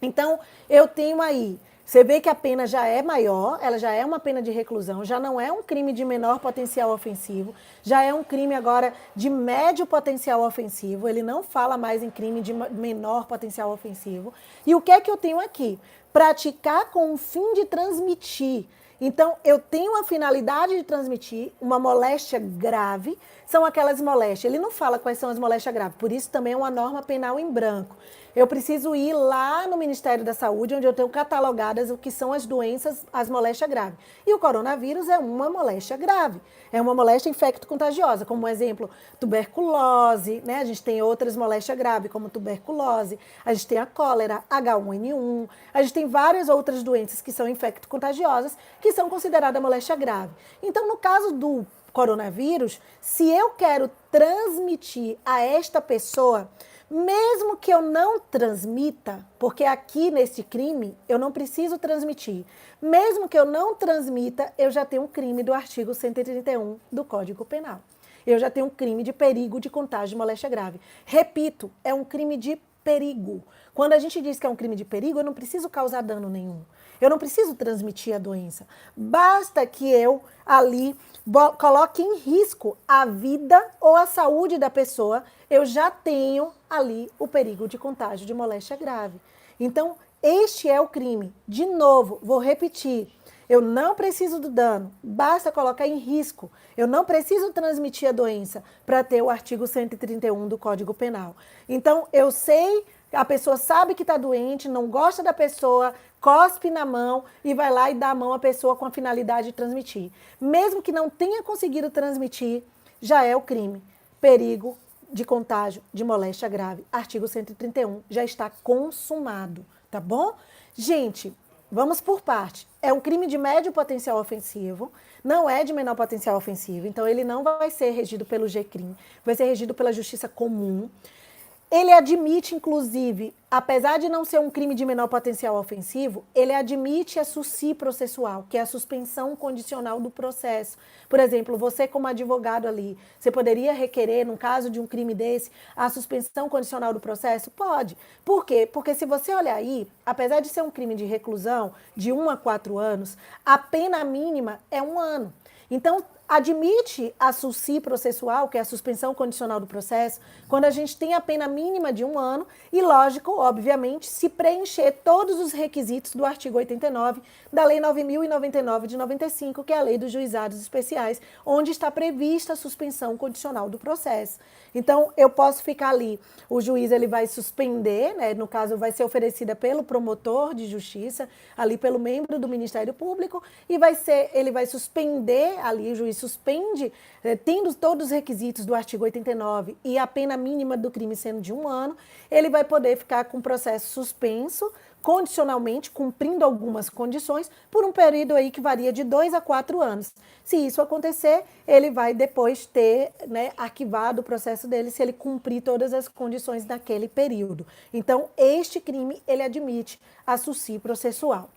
Então, eu tenho aí, você vê que a pena já é maior, ela já é uma pena de reclusão, já não é um crime de menor potencial ofensivo, já é um crime agora de médio potencial ofensivo, ele não fala mais em crime de menor potencial ofensivo. E o que é que eu tenho aqui? Praticar com o fim de transmitir. Então, eu tenho a finalidade de transmitir uma moléstia grave, são aquelas moléstias. Ele não fala quais são as moléstias graves, por isso também é uma norma penal em branco. Eu preciso ir lá no Ministério da Saúde, onde eu tenho catalogadas o que são as doenças, as moléstias graves. E o coronavírus é uma moléstia grave, é uma moléstia infecto-contagiosa, como exemplo, tuberculose, né? A gente tem outras moléstias graves, como tuberculose, a gente tem a cólera, H1N1, a gente tem várias outras doenças que são infecto-contagiosas, que são consideradas moléstia grave. Então, no caso do coronavírus, se eu quero transmitir a esta pessoa, mesmo que eu não transmita, porque aqui nesse crime eu não preciso transmitir, mesmo que eu não transmita, eu já tenho um crime do artigo 131 do Código Penal. Eu já tenho um crime de perigo de contágio de moléstia grave. Repito, é um crime de perigo. Quando a gente diz que é um crime de perigo, eu não preciso causar dano nenhum. Eu não preciso transmitir a doença. Basta que eu ali coloque em risco a vida ou a saúde da pessoa, eu já tenho ali o perigo de contágio de moléstia grave. Então, este é o crime. De novo, vou repetir. Eu não preciso do dano, basta colocar em risco. Eu não preciso transmitir a doença para ter o artigo 131 do Código Penal. Então, eu sei, a pessoa sabe que está doente, não gosta da pessoa, cospe na mão e vai lá e dá a mão à pessoa com a finalidade de transmitir. Mesmo que não tenha conseguido transmitir, já é o crime. Perigo de contágio de moléstia grave. Artigo 131 já está consumado, tá bom? Gente, vamos por parte. É um crime de médio potencial ofensivo, não é de menor potencial ofensivo, então ele não vai ser regido pelo GCRIM, vai ser regido pela Justiça Comum. Ele admite, inclusive, apesar de não ser um crime de menor potencial ofensivo, ele admite a susci processual, que é a suspensão condicional do processo. Por exemplo, você como advogado ali, você poderia requerer, no caso de um crime desse, a suspensão condicional do processo? Pode. Por quê? Porque se você olhar aí, apesar de ser um crime de reclusão de 1 a 4 anos, a pena mínima é 1 ano. Então, admite a susci processual, que é a suspensão condicional do processo, quando a gente tem a pena mínima de 1 ano e, lógico, obviamente, se preencher todos os requisitos do artigo 89 da Lei 9.099 de 95, que é a Lei dos Juizados Especiais, onde está prevista a suspensão condicional do processo. Então, eu posso ficar ali, o juiz ele vai suspender, né, no caso vai ser oferecida pelo promotor de justiça, ali pelo membro do Ministério Público, e ele vai suspender ali, o juiz suspende, tendo todos os requisitos do artigo 89 e a pena mínima do crime sendo de 1 ano, ele vai poder ficar com o processo suspenso, condicionalmente, cumprindo algumas condições, por um período aí que varia de 2 a 4 anos. Se isso acontecer, ele vai depois ter, né, arquivado o processo dele, se ele cumprir todas as condições daquele período. Então, este crime, ele admite a susci processual.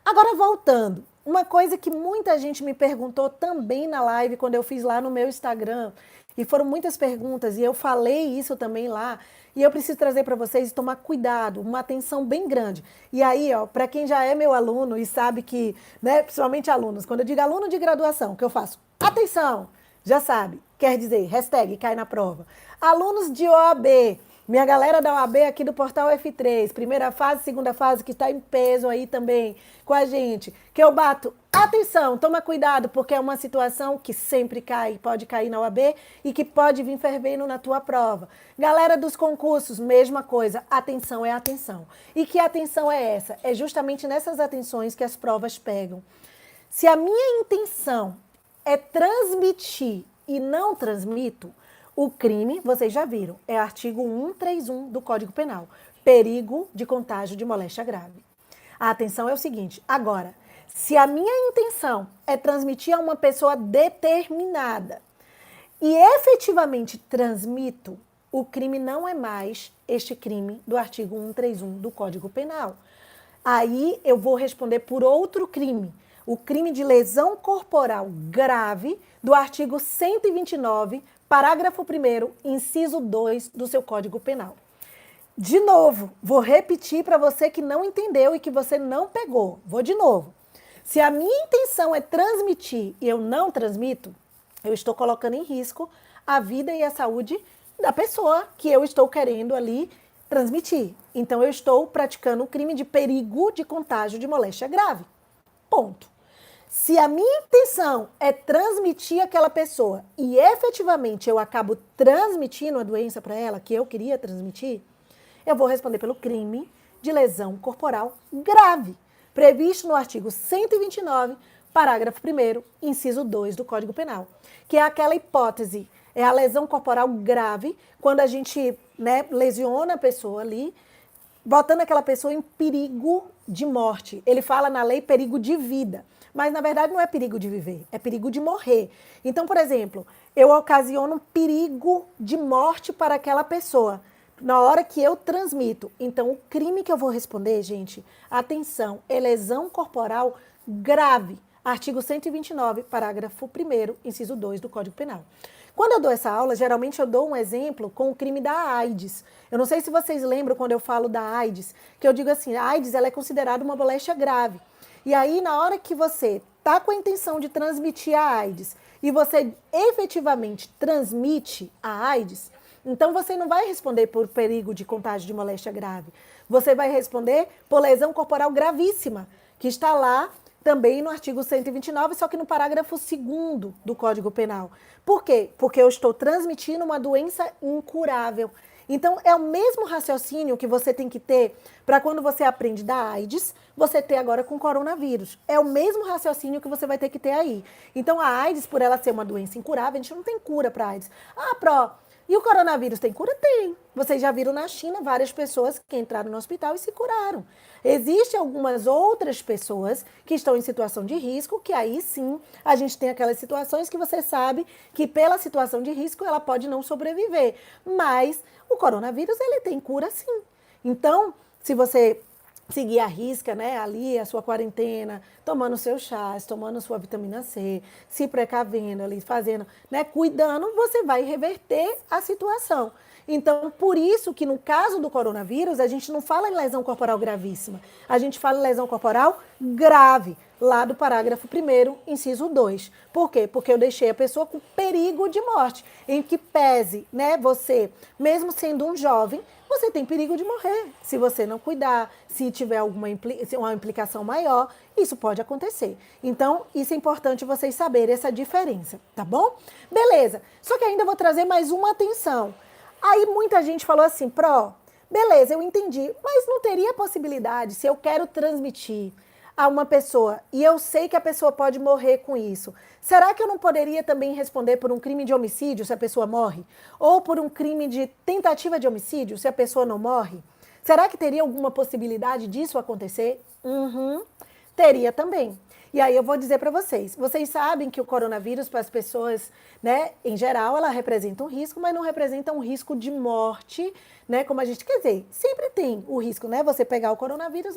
Agora, voltando, uma coisa que muita gente me perguntou também na live, quando eu fiz lá no meu Instagram, e foram muitas perguntas, e eu falei isso também lá, e eu preciso trazer para vocês tomar cuidado, uma atenção bem grande. E aí, ó, para quem já é meu aluno e sabe que, né, principalmente alunos, quando eu digo aluno de graduação, que eu faço, atenção, já sabe, quer dizer, hashtag cai na prova. Alunos de OAB, Minha galera da OAB aqui do Portal F3, primeira fase, segunda fase, que está em peso aí também com a gente, que eu bato, atenção, toma cuidado, porque é uma situação que sempre cai, pode cair na OAB e que pode vir fervendo na tua prova. Galera dos concursos, mesma coisa, atenção é atenção. E que atenção é essa? É justamente nessas atenções que as provas pegam. Se a minha intenção é transmitir e não transmito, o crime, vocês já viram, é artigo 131 do Código Penal, perigo de contágio de moléstia grave. A atenção é o seguinte, agora, se a minha intenção é transmitir a uma pessoa determinada e efetivamente transmito, o crime não é mais este crime do artigo 131 do Código Penal. Aí eu vou responder por outro crime, o crime de lesão corporal grave do artigo 129, parágrafo 1º, inciso 2 do seu Código Penal. De novo, vou repetir para você que não entendeu e que você não pegou. Vou de novo. Se a minha intenção é transmitir e eu não transmito, eu estou colocando em risco a vida e a saúde da pessoa que eu estou querendo ali transmitir. Então, eu estou praticando um crime de perigo de contágio de moléstia grave. Ponto. Se a minha intenção é transmitir aquela pessoa e efetivamente eu acabo transmitindo a doença para ela, que eu queria transmitir, eu vou responder pelo crime de lesão corporal grave, previsto no artigo 129, parágrafo 1º, inciso 2 do Código Penal, que é aquela hipótese, é a lesão corporal grave, quando a gente, lesiona a pessoa ali, botando aquela pessoa em perigo de morte. Ele fala na lei perigo de vida, mas na verdade não é perigo de viver, é perigo de morrer. Então, por exemplo, eu ocasiono um perigo de morte para aquela pessoa na hora que eu transmito. Então, o crime que eu vou responder, gente, atenção, é lesão corporal grave. Artigo 129, parágrafo 1º, inciso 2 do Código Penal. Quando eu dou essa aula, geralmente eu dou um exemplo com o crime da AIDS. Eu não sei se vocês lembram quando eu falo da AIDS, que eu digo assim, a AIDS ela é considerada uma moléstia grave. E aí, na hora que você está com a intenção de transmitir a AIDS e você efetivamente transmite a AIDS, então você não vai responder por perigo de contágio de moléstia grave. Você vai responder por lesão corporal gravíssima, que está lá também no artigo 129, só que no parágrafo 2º do Código Penal. Por quê? Porque eu estou transmitindo uma doença incurável. Então, é o mesmo raciocínio que você tem que ter para quando você aprende da AIDS, você ter agora com coronavírus. É o mesmo raciocínio que você vai ter que ter aí. Então, a AIDS, por ela ser uma doença incurável, a gente não tem cura para a AIDS. E o coronavírus tem cura? Tem. Vocês já viram na China várias pessoas que entraram no hospital e se curaram. Existem algumas outras pessoas que estão em situação de risco, que aí sim a gente tem aquelas situações que você sabe que pela situação de risco ela pode não sobreviver. Mas o coronavírus ele tem cura sim. Então, se você seguir à risca, ali a sua quarentena, tomando seus chás, tomando sua vitamina C, se precavendo ali, fazendo, cuidando, você vai reverter a situação. Então, por isso que no caso do coronavírus, a gente não fala em lesão corporal gravíssima, a gente fala em lesão corporal grave, lá do parágrafo 1º, inciso 2. Por quê? Porque eu deixei a pessoa com perigo de morte, em que pese, você, mesmo sendo um jovem, você tem perigo de morrer. Se você não cuidar, se tiver uma implicação maior, isso pode acontecer. Então, isso é importante vocês saberem essa diferença, tá bom? Beleza. Só que ainda vou trazer mais uma atenção. Aí muita gente falou assim, beleza, eu entendi, mas não teria possibilidade, se eu quero transmitir a uma pessoa e eu sei que a pessoa pode morrer com isso, será que eu não poderia também responder por um crime de homicídio se a pessoa morre? Ou por um crime de tentativa de homicídio se a pessoa não morre? Será que teria alguma possibilidade disso acontecer? Teria também. E aí eu vou dizer para vocês sabem que o coronavírus para as pessoas, em geral, ela representa um risco, mas não representa um risco de morte, como a gente quer dizer, sempre tem o risco, você pegar o coronavírus,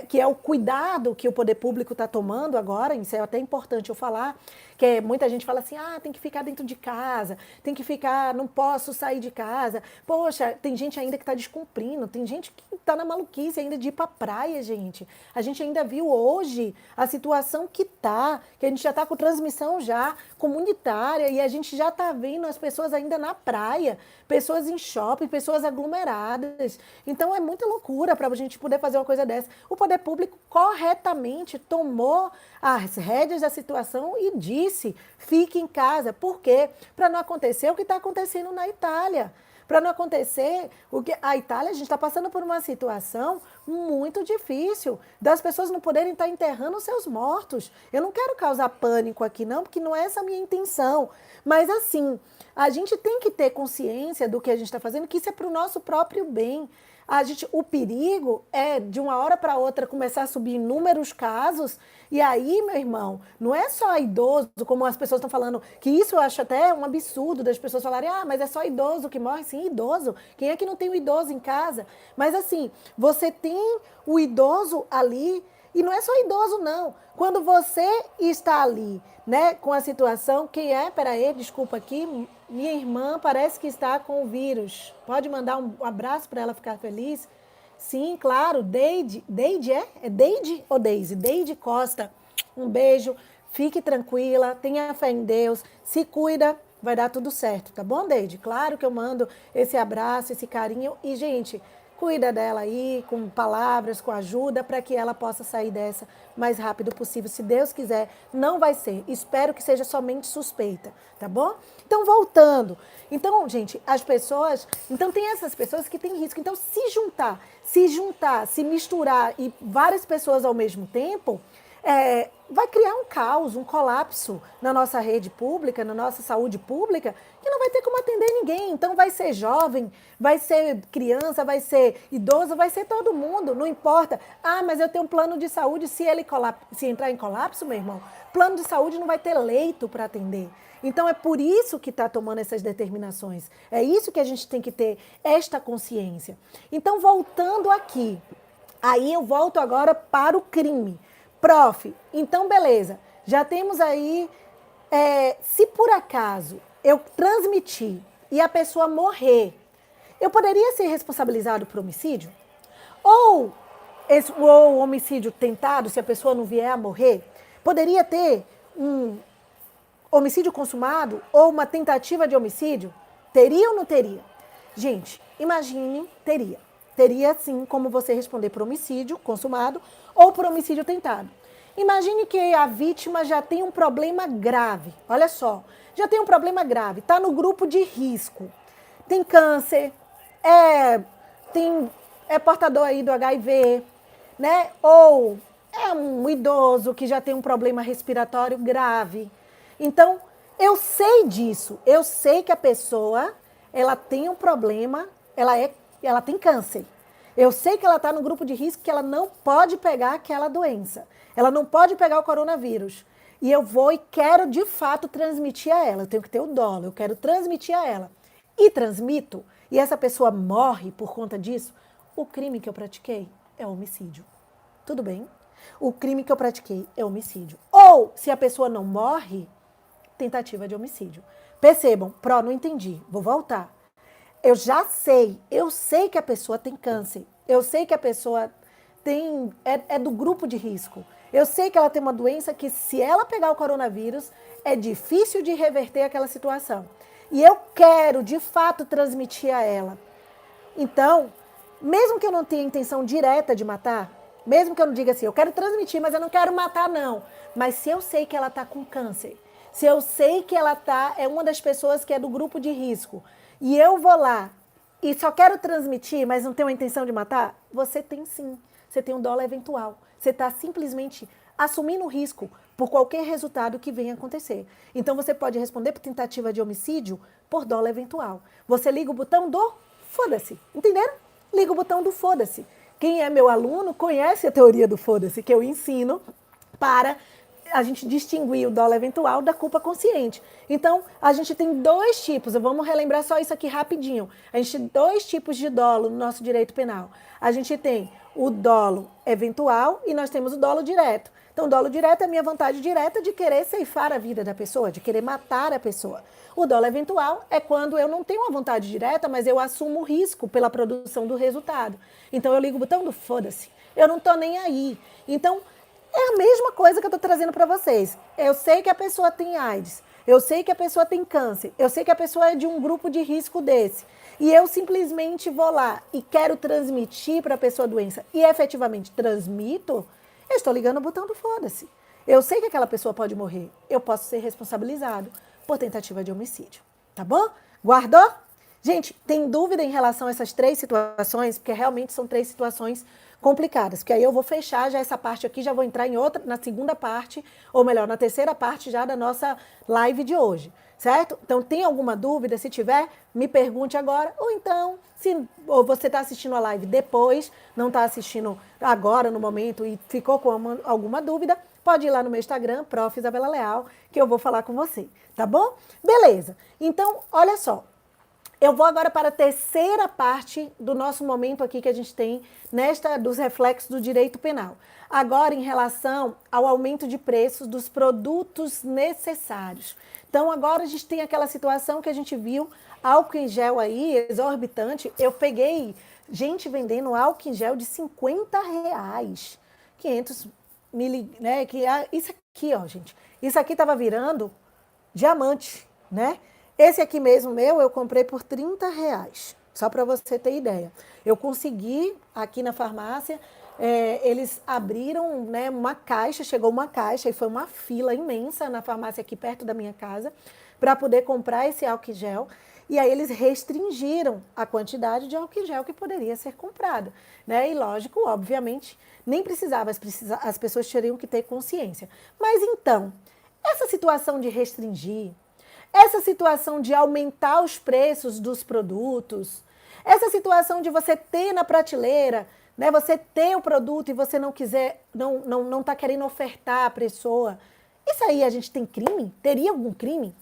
que é o cuidado que o poder público está tomando agora, isso é até importante eu falar, que muita gente fala assim, tem que ficar dentro de casa, tem que ficar, não posso sair de casa, poxa, tem gente ainda que está descumprindo, tem gente que está na maluquice ainda de ir para a praia, gente, a gente ainda viu hoje a situação que a gente já está com transmissão já comunitária e a gente já está vendo as pessoas ainda na praia, pessoas em shopping, pessoas aglomeradas. Então é muita loucura para a gente poder fazer uma coisa dessa. O poder público corretamente tomou as rédeas da situação e disse, fique em casa. Por quê? Para não acontecer o que está acontecendo na Itália. Para não acontecer o que a Itália, a gente está passando por uma situação muito difícil das pessoas não poderem estar enterrando seus mortos. Eu não quero causar pânico aqui não, porque não é essa a minha intenção. Mas assim, a gente tem que ter consciência do que a gente está fazendo, que isso é para o nosso próprio bem. O perigo é, de uma hora para outra, começar a subir inúmeros casos, e aí, meu irmão, não é só idoso, como as pessoas estão falando, que isso eu acho até um absurdo das pessoas falarem, mas é só idoso que morre. Sim, idoso. Quem é que não tem um idoso em casa? Mas assim, você tem o idoso ali, e não é só idoso, não. Quando você está ali, né, com a situação, quem é? Peraí, desculpa aqui, minha irmã parece que está com o vírus. Pode mandar um abraço para ela ficar feliz? Sim, claro, Deide. Deide é? É Deide ou Deise? Deide Costa. Um beijo, fique tranquila, tenha fé em Deus, se cuida, vai dar tudo certo, tá bom, Deide? Claro que eu mando esse abraço, esse carinho e, gente, cuida dela aí, com palavras, com ajuda, para que ela possa sair dessa o mais rápido possível. Se Deus quiser, não vai ser. Espero que seja somente suspeita, tá bom? Então, voltando. Então, gente, as pessoas... Então, tem essas pessoas que têm risco. Então, se misturar e várias pessoas ao mesmo tempo... vai criar um caos, um colapso na nossa rede pública, na nossa saúde pública, que não vai ter como atender ninguém. Então vai ser jovem, vai ser criança, vai ser idoso, vai ser todo mundo, não importa. Mas eu tenho um plano de saúde, se entrar em colapso, meu irmão, plano de saúde não vai ter leito para atender. Então é por isso que está tomando essas determinações. É isso que a gente tem que ter, esta consciência. Então, voltando aqui, aí eu volto agora para o crime. Prof, então beleza, já temos aí, se por acaso eu transmitir e a pessoa morrer, eu poderia ser responsabilizado por homicídio? Ou homicídio tentado, se a pessoa não vier a morrer, poderia ter um homicídio consumado ou uma tentativa de homicídio? Teria ou não teria? Gente, imagine, teria. Teria sim como você responder por homicídio consumado ou por homicídio tentado. Imagine que a vítima já tem um problema grave. Olha só, já tem um problema grave, está no grupo de risco. Tem câncer, é portador aí do HIV, né? Ou é um idoso que já tem um problema respiratório grave. Então, eu sei disso. Eu sei que a pessoa, ela tem um problema, ela tem câncer. Eu sei que ela está no grupo de risco, que ela não pode pegar aquela doença. Ela não pode pegar o coronavírus. E eu vou e quero, de fato, transmitir a ela. Eu tenho que ter o dolo, eu quero transmitir a ela. E transmito, e essa pessoa morre por conta disso, o crime que eu pratiquei é homicídio. Tudo bem? O crime que eu pratiquei é homicídio. Ou, se a pessoa não morre, tentativa de homicídio. Percebam, não entendi, vou voltar. Eu sei que a pessoa tem câncer, eu sei que a pessoa é do grupo de risco. Eu sei que ela tem uma doença que, se ela pegar o coronavírus, é difícil de reverter aquela situação. E eu quero, de fato, transmitir a ela. Então, mesmo que eu não tenha intenção direta de matar, mesmo que eu não diga assim, eu quero transmitir, mas eu não quero matar, não. Mas se eu sei que ela está com câncer, se eu sei que ela é uma das pessoas que é do grupo de risco, e eu vou lá e só quero transmitir, mas não tenho a intenção de matar, você tem sim. Você tem um dolo eventual. Você está simplesmente assumindo o risco por qualquer resultado que venha acontecer. Então, você pode responder por tentativa de homicídio por dolo eventual. Você liga o botão do foda-se. Entenderam? Liga o botão do foda-se. Quem é meu aluno conhece a teoria do foda-se, que eu ensino para a gente distinguir o dolo eventual da culpa consciente. Então, a gente tem dois tipos, vamos relembrar só isso aqui rapidinho. A gente tem dois tipos de dolo no nosso direito penal. A gente tem o dolo eventual e nós temos o dolo direto. Então, o dolo direto é a minha vontade direta de querer ceifar a vida da pessoa, de querer matar a pessoa. O dolo eventual é quando eu não tenho uma vontade direta, mas eu assumo o risco pela produção do resultado. Então, eu ligo o botão do foda-se. Eu não tô nem aí. Então, É a mesma coisa que eu estou trazendo para vocês. Eu sei que a pessoa tem AIDS, eu sei que a pessoa tem câncer, eu sei que a pessoa é de um grupo de risco desse. E eu simplesmente vou lá e quero transmitir para a pessoa a doença e efetivamente transmito, eu estou ligando o botão do foda-se. Eu sei que aquela pessoa pode morrer. Eu posso ser responsabilizado por tentativa de homicídio. Tá bom? Guardou? Gente, tem dúvida em relação a essas 3 situações? Porque realmente são 3 situações complicadas. Porque aí eu vou fechar já essa parte aqui, já vou entrar em outra, na segunda parte, ou melhor, na terceira parte já da nossa live de hoje. Certo? Então, tem alguma dúvida? Se tiver, me pergunte agora. Ou então, ou você está assistindo a live depois, não está assistindo agora, no momento, e ficou com alguma dúvida, pode ir lá no meu Instagram, Prof. Isabela Leal, que eu vou falar com você. Tá bom? Beleza. Então, olha só. Eu vou agora para a terceira parte do nosso momento aqui que a gente tem dos reflexos do direito penal. Agora, em relação ao aumento de preços dos produtos necessários. Então, agora a gente tem aquela situação que a gente viu, álcool em gel aí, exorbitante. Eu peguei gente vendendo álcool em gel de R$ 50, 500 né? Isso aqui, ó, gente. Isso aqui estava virando diamante, né? Esse aqui mesmo meu, eu comprei por R$ 30, só para você ter ideia. Eu consegui, aqui na farmácia, eles abriram, né, uma caixa, chegou uma caixa e foi uma fila imensa na farmácia aqui perto da minha casa para poder comprar esse álcool em gel. E aí eles restringiram a quantidade de álcool em gel que poderia ser comprada, né? E lógico, obviamente, nem precisava, as pessoas teriam que ter consciência. Mas então, essa situação de restringir, essa situação de aumentar os preços dos produtos, essa situação de você ter na prateleira, né, você ter o produto e você não quiser, não tá querendo ofertar à pessoa, isso aí a gente tem crime? Teria algum crime?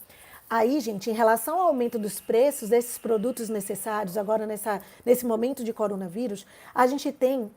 Aí, gente, em relação ao aumento dos preços desses produtos necessários, agora nesse momento de coronavírus, a gente tem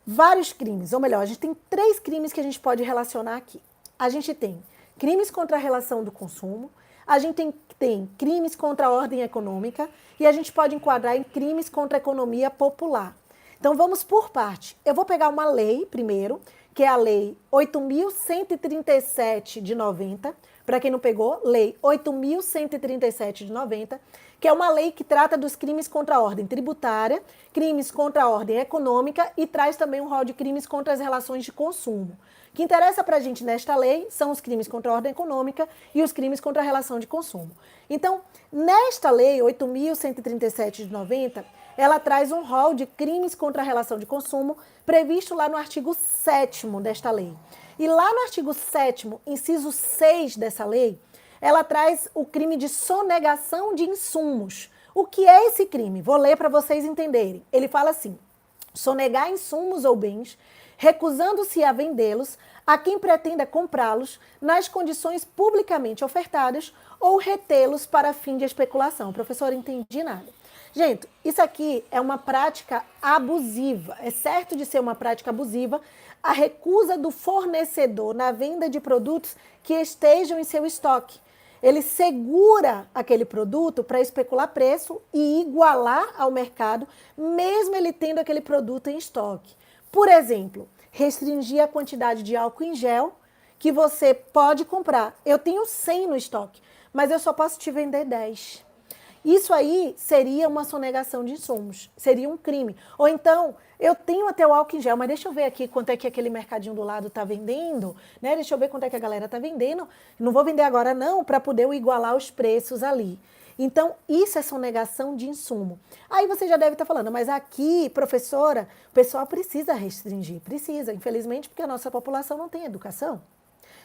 vários crimes, ou melhor, a gente tem 3 crimes que a gente pode relacionar aqui. A gente tem crimes contra a relação do consumo, a gente tem crimes contra a ordem econômica e a gente pode enquadrar em crimes contra a economia popular. Então vamos por parte. Eu vou pegar uma lei primeiro, que é a Lei 8.137 de 90. Para quem não pegou, Lei 8.137 de 90, que é uma lei que trata dos crimes contra a ordem tributária, crimes contra a ordem econômica e traz também um rol de crimes contra as relações de consumo. O que interessa para a gente nesta lei são os crimes contra a ordem econômica e os crimes contra a relação de consumo. Então, nesta lei 8.137 de 90, ela traz um rol de crimes contra a relação de consumo previsto lá no artigo 7º desta lei. E lá no artigo 7º, inciso 6 dessa lei, ela traz o crime de sonegação de insumos. O que é esse crime? Vou ler para vocês entenderem. Ele fala assim: sonegar insumos ou bens, recusando-se a vendê-los a quem pretenda comprá-los nas condições publicamente ofertadas ou retê-los para fim de especulação. Professor, entendi nada. Gente, isso aqui é uma prática abusiva. É certo de ser uma prática abusiva a recusa do fornecedor na venda de produtos que estejam em seu estoque. Ele segura aquele produto para especular preço e igualar ao mercado, mesmo ele tendo aquele produto em estoque. Por exemplo, restringir a quantidade de álcool em gel que você pode comprar. Eu tenho 100 no estoque, mas eu só posso te vender 10. Isso aí seria uma sonegação de insumos, seria um crime. Ou então, eu tenho até o álcool em gel, mas deixa eu ver aqui quanto é que aquele mercadinho do lado está vendendo, né? Deixa eu ver quanto é que a galera está vendendo. Não vou vender agora não, para poder igualar os preços ali. Então, isso é sonegação de insumo. Aí você já deve estar falando, mas aqui, professora, o pessoal precisa restringir. Precisa, infelizmente, porque a nossa população não tem educação,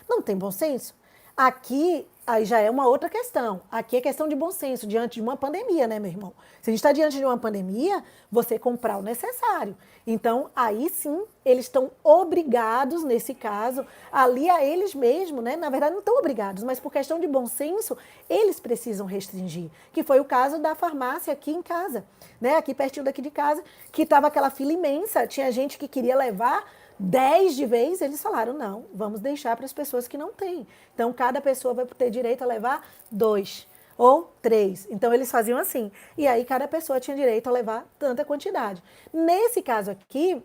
não tem bom senso. Aqui, aí já é uma outra questão. Aqui é questão de bom senso, diante de uma pandemia, né, meu irmão? Se a gente está diante de uma pandemia, você comprar o necessário. Então, aí sim, eles estão obrigados, nesse caso, ali a eles mesmos, né? Na verdade, não estão obrigados, mas por questão de bom senso, eles precisam restringir. Que foi o caso da farmácia aqui em casa, né? Aqui pertinho daqui de casa, que estava aquela fila imensa, tinha gente que queria levar 10 de vez, eles falaram, não, vamos deixar para as pessoas que não têm. Então, cada pessoa vai ter direito a levar 2 ou 3. Então, eles faziam assim. E aí, cada pessoa tinha direito a levar tanta quantidade. Nesse caso aqui,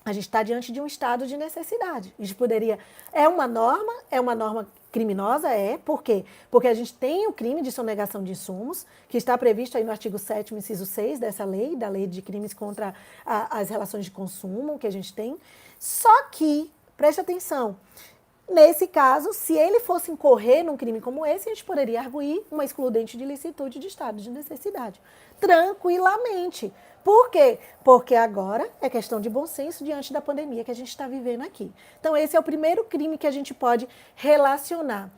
A gente está diante de um estado de necessidade. A gente poderia... É uma norma criminosa, por quê? Porque a gente tem o crime de sonegação de insumos, que está previsto aí no artigo 7º, inciso 6 dessa lei, da lei de crimes contra as relações de consumo que a gente tem. Só que, preste atenção, nesse caso, se ele fosse incorrer num crime como esse, a gente poderia arguir uma excludente de licitude de estado de necessidade. Tranquilamente. Por quê? Porque agora é questão de bom senso diante da pandemia que a gente está vivendo aqui. Então, esse é o primeiro crime que a gente pode relacionar.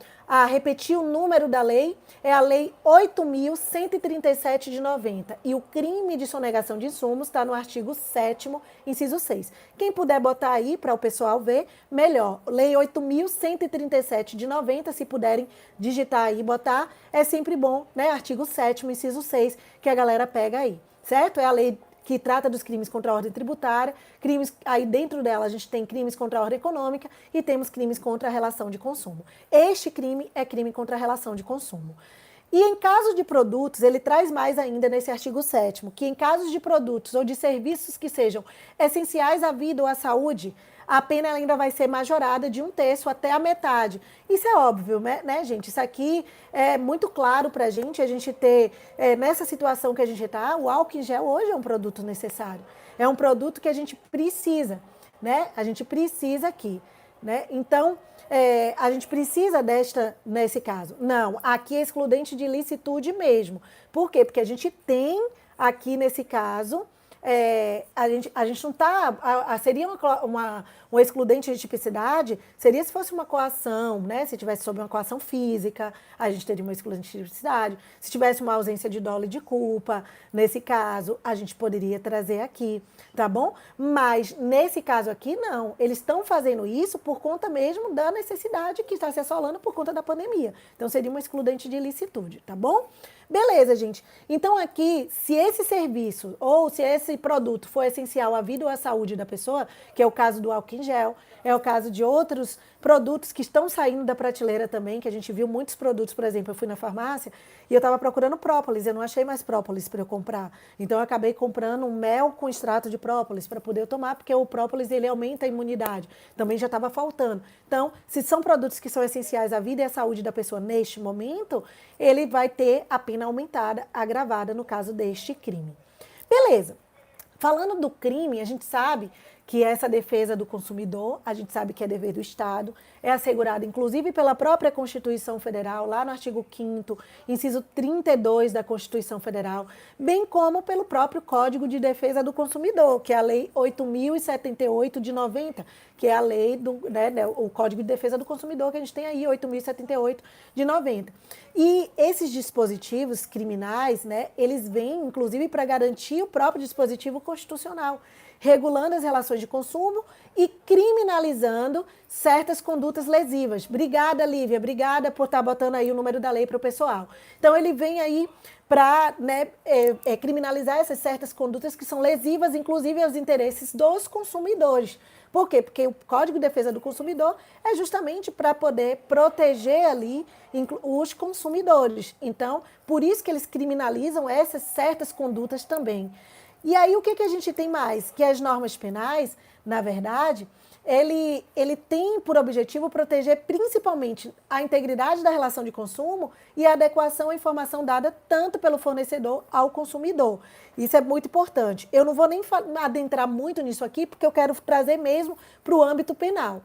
Repetir o número da lei, é a Lei 8.137 de 90. E o crime de sonegação de insumos está no artigo 7º, inciso 6. Quem puder botar aí para o pessoal ver, melhor. Lei 8.137 de 90, se puderem digitar aí e botar, é sempre bom, né? Artigo 7º, inciso 6, que a galera pega aí. Certo? É a lei que trata dos crimes contra a ordem tributária, crimes, aí dentro dela a gente tem crimes contra a ordem econômica e temos crimes contra a relação de consumo. Este crime é crime contra a relação de consumo. E em caso de produtos, ele traz mais ainda nesse artigo 7º, que em casos de produtos ou de serviços que sejam essenciais à vida ou à saúde, a pena ainda vai ser majorada de 1/3 até a metade. Isso é óbvio, né, gente? Isso aqui é muito claro para a gente ter, nessa situação que a gente está, o álcool em gel hoje é um produto necessário. É um produto que a gente precisa, né? A gente precisa aqui, né? Então, a gente precisa nesse caso. Não, aqui é excludente de licitude mesmo. Por quê? Porque a gente tem aqui nesse caso... a gente não está... Seria um excludente de tipicidade, seria se fosse uma coação, né? Se tivesse sob uma coação física, a gente teria uma excludente de tipicidade. Se tivesse uma ausência de dolo e de culpa, nesse caso, a gente poderia trazer aqui, tá bom? Mas, nesse caso aqui, não. Eles estão fazendo isso por conta mesmo da necessidade que está se assolando por conta da pandemia. Então, seria uma excludente de ilicitude, tá bom? Beleza, gente. Então, aqui, se esse serviço ou se esse produto for essencial à vida ou à saúde da pessoa, que é o caso do álcool em gel, é o caso de outros produtos que estão saindo da prateleira também, que a gente viu muitos produtos, por exemplo, eu fui na farmácia e eu estava procurando própolis, eu não achei mais própolis para eu comprar. Então, eu acabei comprando um mel com extrato de própolis para poder tomar, porque o própolis, ele aumenta a imunidade. Também já estava faltando. Então, se são produtos que são essenciais à vida e à saúde da pessoa neste momento, ele vai ter a pena aumentada, agravada no caso deste crime. Beleza. Falando do crime, a gente sabe que essa defesa do consumidor, a gente sabe que é dever do Estado, é assegurada inclusive pela própria Constituição Federal, lá no artigo 5º, inciso 32 da Constituição Federal, bem como pelo próprio Código de Defesa do Consumidor, que é a Lei 8.078 de 90, que é a lei o Código de Defesa do Consumidor, que a gente tem aí, 8.078 de 90. E esses dispositivos criminais, né, eles vêm, inclusive, para garantir o próprio dispositivo constitucional, regulando as relações de consumo e criminalizando certas condutas lesivas. Obrigada, Lívia, obrigada por estar botando aí o número da lei para o pessoal. Então, ele vem aí para criminalizar essas certas condutas que são lesivas, inclusive aos interesses dos consumidores. Por quê? Porque o Código de Defesa do Consumidor é justamente para poder proteger ali os consumidores. Então, por isso que eles criminalizam essas certas condutas também. E aí, o que a gente tem mais? Que as normas penais, na verdade, ele tem por objetivo proteger principalmente a integridade da relação de consumo e a adequação à informação dada tanto pelo fornecedor ao consumidor. Isso é muito importante. Eu não vou nem adentrar muito nisso aqui, porque eu quero trazer mesmo para o âmbito penal.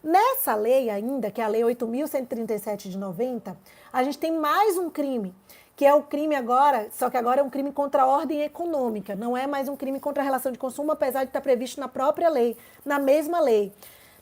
Nessa lei ainda, que é a Lei 8.137 de 90, a gente tem mais um crime, que é o crime agora, só que agora é um crime contra a ordem econômica, não é mais um crime contra a relação de consumo, apesar de estar previsto na própria lei, na mesma lei.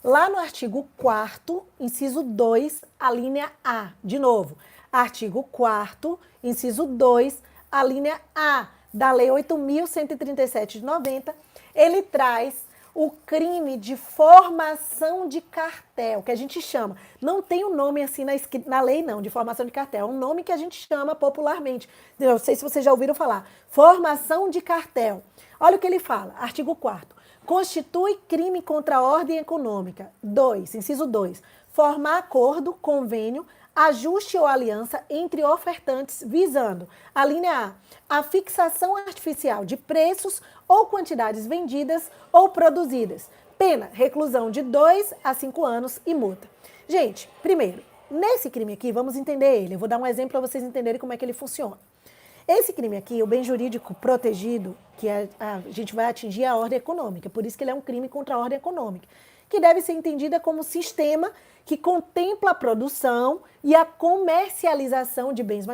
Lá no artigo 4º, inciso 2, a linha A. De novo, artigo 4º, inciso 2, a linha A da Lei 8.137 de 90, ele traz o crime de formação de cartel, que a gente chama. Não tem um nome assim na lei, não, de formação de cartel. É um nome que a gente chama popularmente. Não sei se vocês já ouviram falar. Formação de cartel. Olha o que ele fala, artigo 4º. Constitui crime contra a ordem econômica. 2, inciso 2. Formar acordo, convênio, ajuste ou aliança entre ofertantes visando, a linha A fixação artificial de preços ou quantidades vendidas ou produzidas, Pena, reclusão de 2 a 5 anos e multa. Gente, primeiro, nesse crime aqui, vamos entender ele. Eu vou dar um exemplo para vocês entenderem como é que ele funciona. Esse crime aqui, o bem jurídico protegido, que a gente vai atingir a ordem econômica, por isso que ele é um crime contra a ordem econômica, que deve ser entendida como sistema que contempla a produção e a comercialização de bens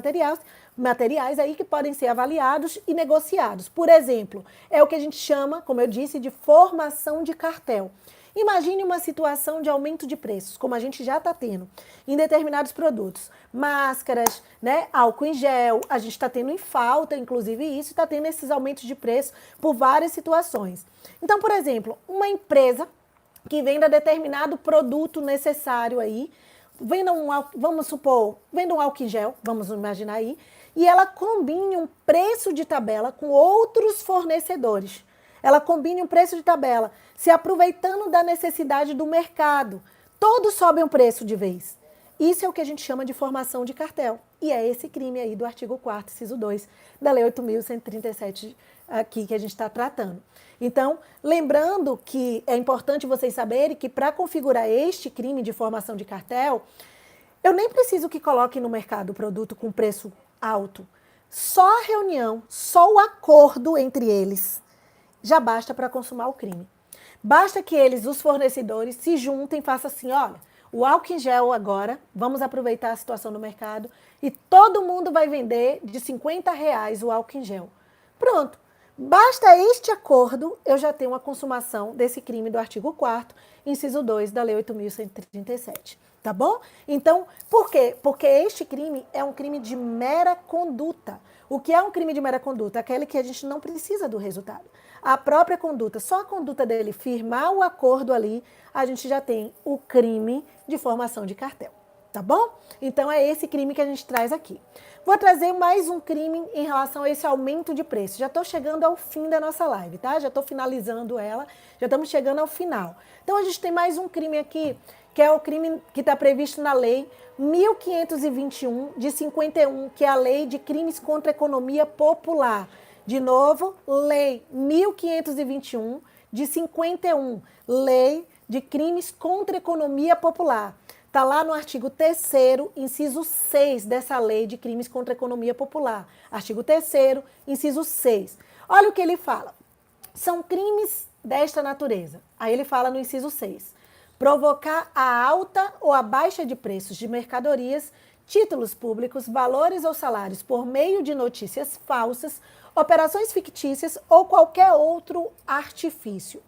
materiais aí que podem ser avaliados e negociados. Por exemplo, é o que a gente chama, como eu disse, de formação de cartel. Imagine uma situação de aumento de preços, como a gente já está tendo em determinados produtos. Máscaras, né, álcool em gel, a gente está tendo em falta, inclusive isso, está tendo esses aumentos de preço por várias situações. Então, por exemplo, uma empresa que venda determinado produto necessário aí, vamos supor, venda um álcool em gel, vamos imaginar aí, e ela combine um preço de tabela com outros fornecedores. Ela combine um preço de tabela, se aproveitando da necessidade do mercado. Todos sobem o preço de vez. Isso é o que a gente chama de formação de cartel. E é esse crime aí do artigo 4º, inciso 2, da Lei 8.137 aqui que a gente está tratando. Então, lembrando que é importante vocês saberem que para configurar este crime de formação de cartel, eu nem preciso que coloquem no mercado o produto com preço alto. Só a reunião, só o acordo entre eles já basta para consumar o crime. Basta que eles, os fornecedores, se juntem e façam assim, olha, o álcool em gel agora, vamos aproveitar a situação do mercado e todo mundo vai vender de R$50 o álcool em gel. Pronto. Basta este acordo, eu já tenho a consumação desse crime do artigo 4º, inciso 2 da Lei 8.137. Tá bom? Então, por quê? Porque este crime é um crime de mera conduta. O que é um crime de mera conduta? Aquele que a gente não precisa do resultado. A própria conduta, só a conduta dele firmar o acordo ali, a gente já tem o crime de formação de cartel. Tá bom? Então é esse crime que a gente traz aqui. Vou trazer mais um crime em relação a esse aumento de preço. Já estou chegando ao fim da nossa live, tá? Já estou finalizando ela, já estamos chegando ao final. Então a gente tem mais um crime aqui, que é o crime que está previsto na Lei 1521 de 51, que é a Lei de Crimes contra a Economia Popular. De novo, Lei 1521 de 51, Lei de Crimes contra a Economia Popular. Está lá no artigo 3º, inciso 6 dessa Lei de Crimes contra a Economia Popular. Artigo 3º, inciso 6. Olha o que ele fala. São crimes desta natureza. Aí ele fala no inciso 6. Provocar a alta ou a baixa de preços de mercadorias, títulos públicos, valores ou salários por meio de notícias falsas, operações fictícias ou qualquer outro artifício.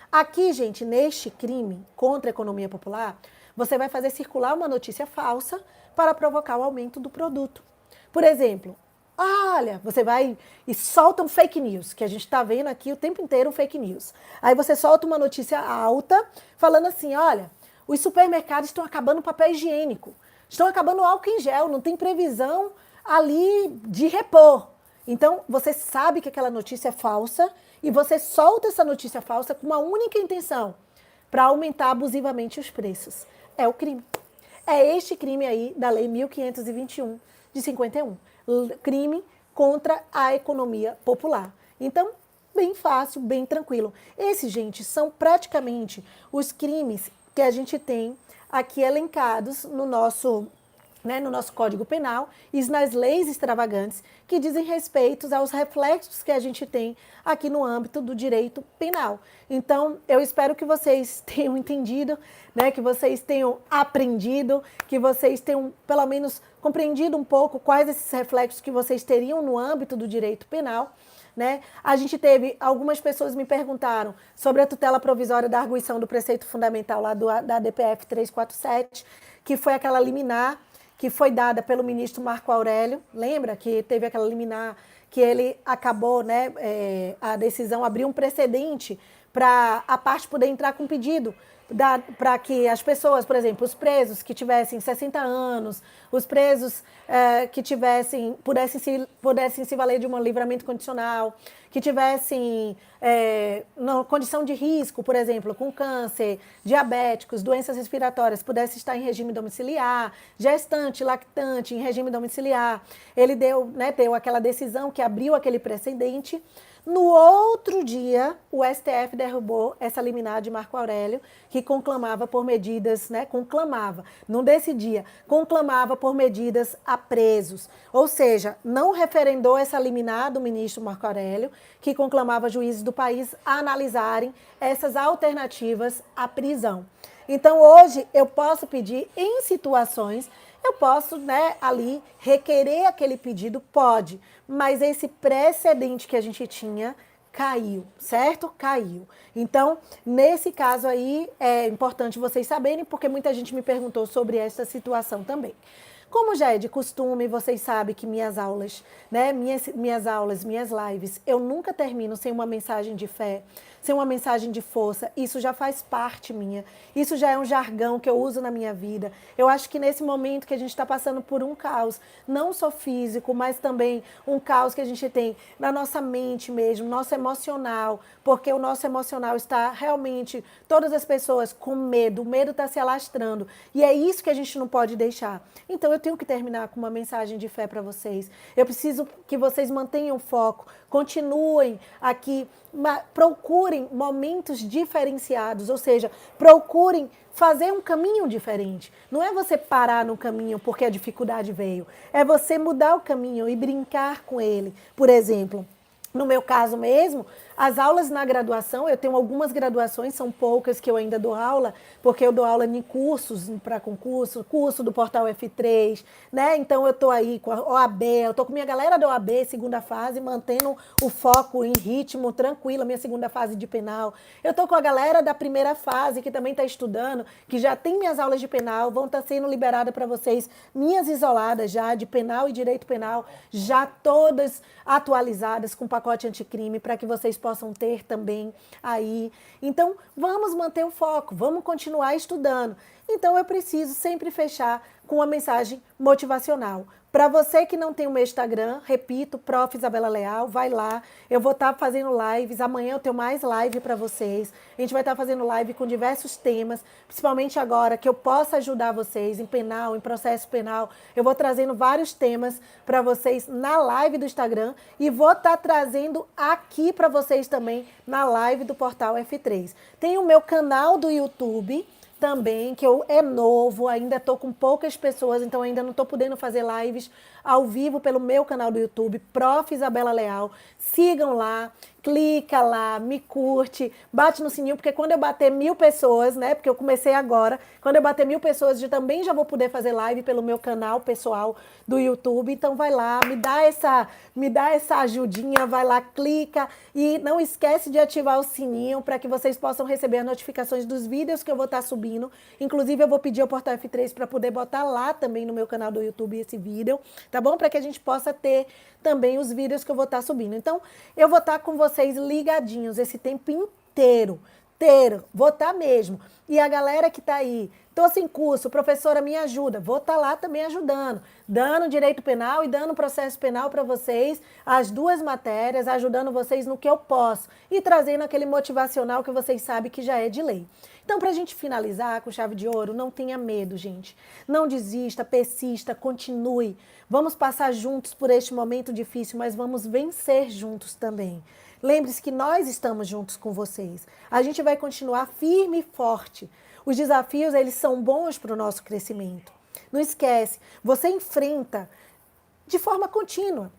Aqui, gente, neste crime contra a economia popular, você vai fazer circular uma notícia falsa para provocar o aumento do produto. Por exemplo, olha, você vai e solta um fake news, que a gente está vendo aqui o tempo inteiro um fake news. Aí você solta uma notícia alta, falando assim, olha, os supermercados estão acabando o papel higiênico, estão acabando o álcool em gel, não tem previsão ali de repor. Então, você sabe que aquela notícia é falsa e você solta essa notícia falsa com uma única intenção, para aumentar abusivamente os preços. É o crime. É este crime aí da Lei 1521 de 51. Crime contra a economia popular. Então, bem fácil, bem tranquilo. Esses, gente, são praticamente os crimes que a gente tem aqui elencados no nosso Código Penal e nas leis extravagantes que dizem respeito aos reflexos que a gente tem aqui no âmbito do direito penal. Então, eu espero que vocês tenham entendido, né, que vocês tenham aprendido, que vocês tenham, pelo menos, compreendido um pouco quais esses reflexos que vocês teriam no âmbito do direito penal. Né? A gente teve, algumas pessoas me perguntaram sobre a tutela provisória da arguição do preceito fundamental lá da DPF 347, que foi aquela liminar que foi dada pelo ministro Marco Aurélio. Lembra que teve aquela liminar que ele acabou, né, a decisão abriu um precedente para a parte poder entrar com pedido para que as pessoas, por exemplo, os presos que tivessem 60 anos, os presos que pudessem se valer de um livramento condicional, que tivessem na condição de risco, por exemplo, com câncer, diabéticos, doenças respiratórias, pudessem estar em regime domiciliar, gestante, lactante, em regime domiciliar. Ele deu aquela decisão que abriu aquele precedente. No outro dia, o STF derrubou essa liminar de Marco Aurélio, que conclamava por medidas, né? Conclamava, não decidia, conclamava por medidas a presos. Ou seja, não referendou essa liminar do ministro Marco Aurélio, que conclamava juízes do país a analisarem essas alternativas à prisão. Então, hoje, eu posso pedir em situações, eu posso, né, ali requerer aquele pedido, pode, mas esse precedente que a gente tinha caiu, certo? Caiu. Então, nesse caso aí, é importante vocês saberem, porque muita gente me perguntou sobre essa situação também. Como já é de costume, vocês sabem que minhas aulas, né, minhas lives, eu nunca termino sem uma mensagem de fé, sem uma mensagem de força. Isso já faz parte minha. Isso já é um jargão que eu uso na minha vida. Eu acho que nesse momento que a gente está passando por um caos, não só físico, mas também um caos que a gente tem na nossa mente mesmo, nosso emocional, porque o nosso emocional está realmente, todas as pessoas com medo, o medo está se alastrando. E é isso que a gente não pode deixar. Então eu tenho que terminar com uma mensagem de fé para vocês. Eu preciso que vocês mantenham o foco, continuem aqui, procurem momentos diferenciados, ou seja, procurem fazer um caminho diferente. Não é você parar no caminho porque a dificuldade veio, é você mudar o caminho e brincar com ele. Por exemplo, no meu caso mesmo, as aulas na graduação, eu tenho algumas graduações, são poucas que eu ainda dou aula, porque eu dou aula em cursos para concurso, curso do Portal F3, né? Então eu estou aí com a OAB, eu estou com minha galera da OAB, segunda fase, mantendo o foco em ritmo tranquilo, minha segunda fase de penal. Eu estou com a galera da primeira fase, que também está estudando, que já tem minhas aulas de penal, vão estar sendo liberadas para vocês, minhas isoladas já, de penal e direito penal, já todas atualizadas com pacote anticrime, para que vocês possam ter também aí. Então, vamos manter o foco, vamos continuar estudando. Então, eu preciso sempre fechar com uma mensagem motivacional. Para você que não tem o meu Instagram, repito, Prof. Isabela Leal, vai lá. Eu vou estar fazendo lives. Amanhã eu tenho mais live para vocês. A gente vai estar fazendo live com diversos temas, principalmente agora que eu possa ajudar vocês em penal, em processo penal. Eu vou trazendo vários temas para vocês na live do Instagram e vou estar trazendo aqui para vocês também na live do Portal F3. Tem o meu canal do YouTube também, que é novo, ainda estou com poucas pessoas, então ainda não estou podendo fazer lives ao vivo pelo meu canal do YouTube, Prof. Isabela Leal. Sigam lá, clica lá, me curte, bate no sininho, porque quando eu bater 1000 pessoas, né, porque eu comecei agora, quando eu bater 1000 pessoas, eu também já vou poder fazer live pelo meu canal pessoal do YouTube, então vai lá, me dá essa ajudinha, vai lá, clica e não esquece de ativar o sininho para que vocês possam receber as notificações dos vídeos que eu vou estar subindo. Inclusive, eu vou pedir ao Portal F3 para poder botar lá também no meu canal do YouTube esse vídeo, tá bom? Para que a gente possa ter também os vídeos que eu vou estar subindo. Então, eu vou estar com vocês ligadinhos esse tempo inteiro. Vou estar mesmo. E a galera que está aí, estou sem curso, professora, me ajuda. Vou estar lá também ajudando, dando direito penal e dando processo penal para vocês, as duas matérias, ajudando vocês no que eu posso e trazendo aquele motivacional que vocês sabem que já é de lei. Então, para a gente finalizar com chave de ouro, não tenha medo, gente. Não desista, persista, continue. Vamos passar juntos por este momento difícil, mas vamos vencer juntos também. Lembre-se que nós estamos juntos com vocês. A gente vai continuar firme e forte. Os desafios, eles são bons para o nosso crescimento. Não esquece, você enfrenta de forma contínua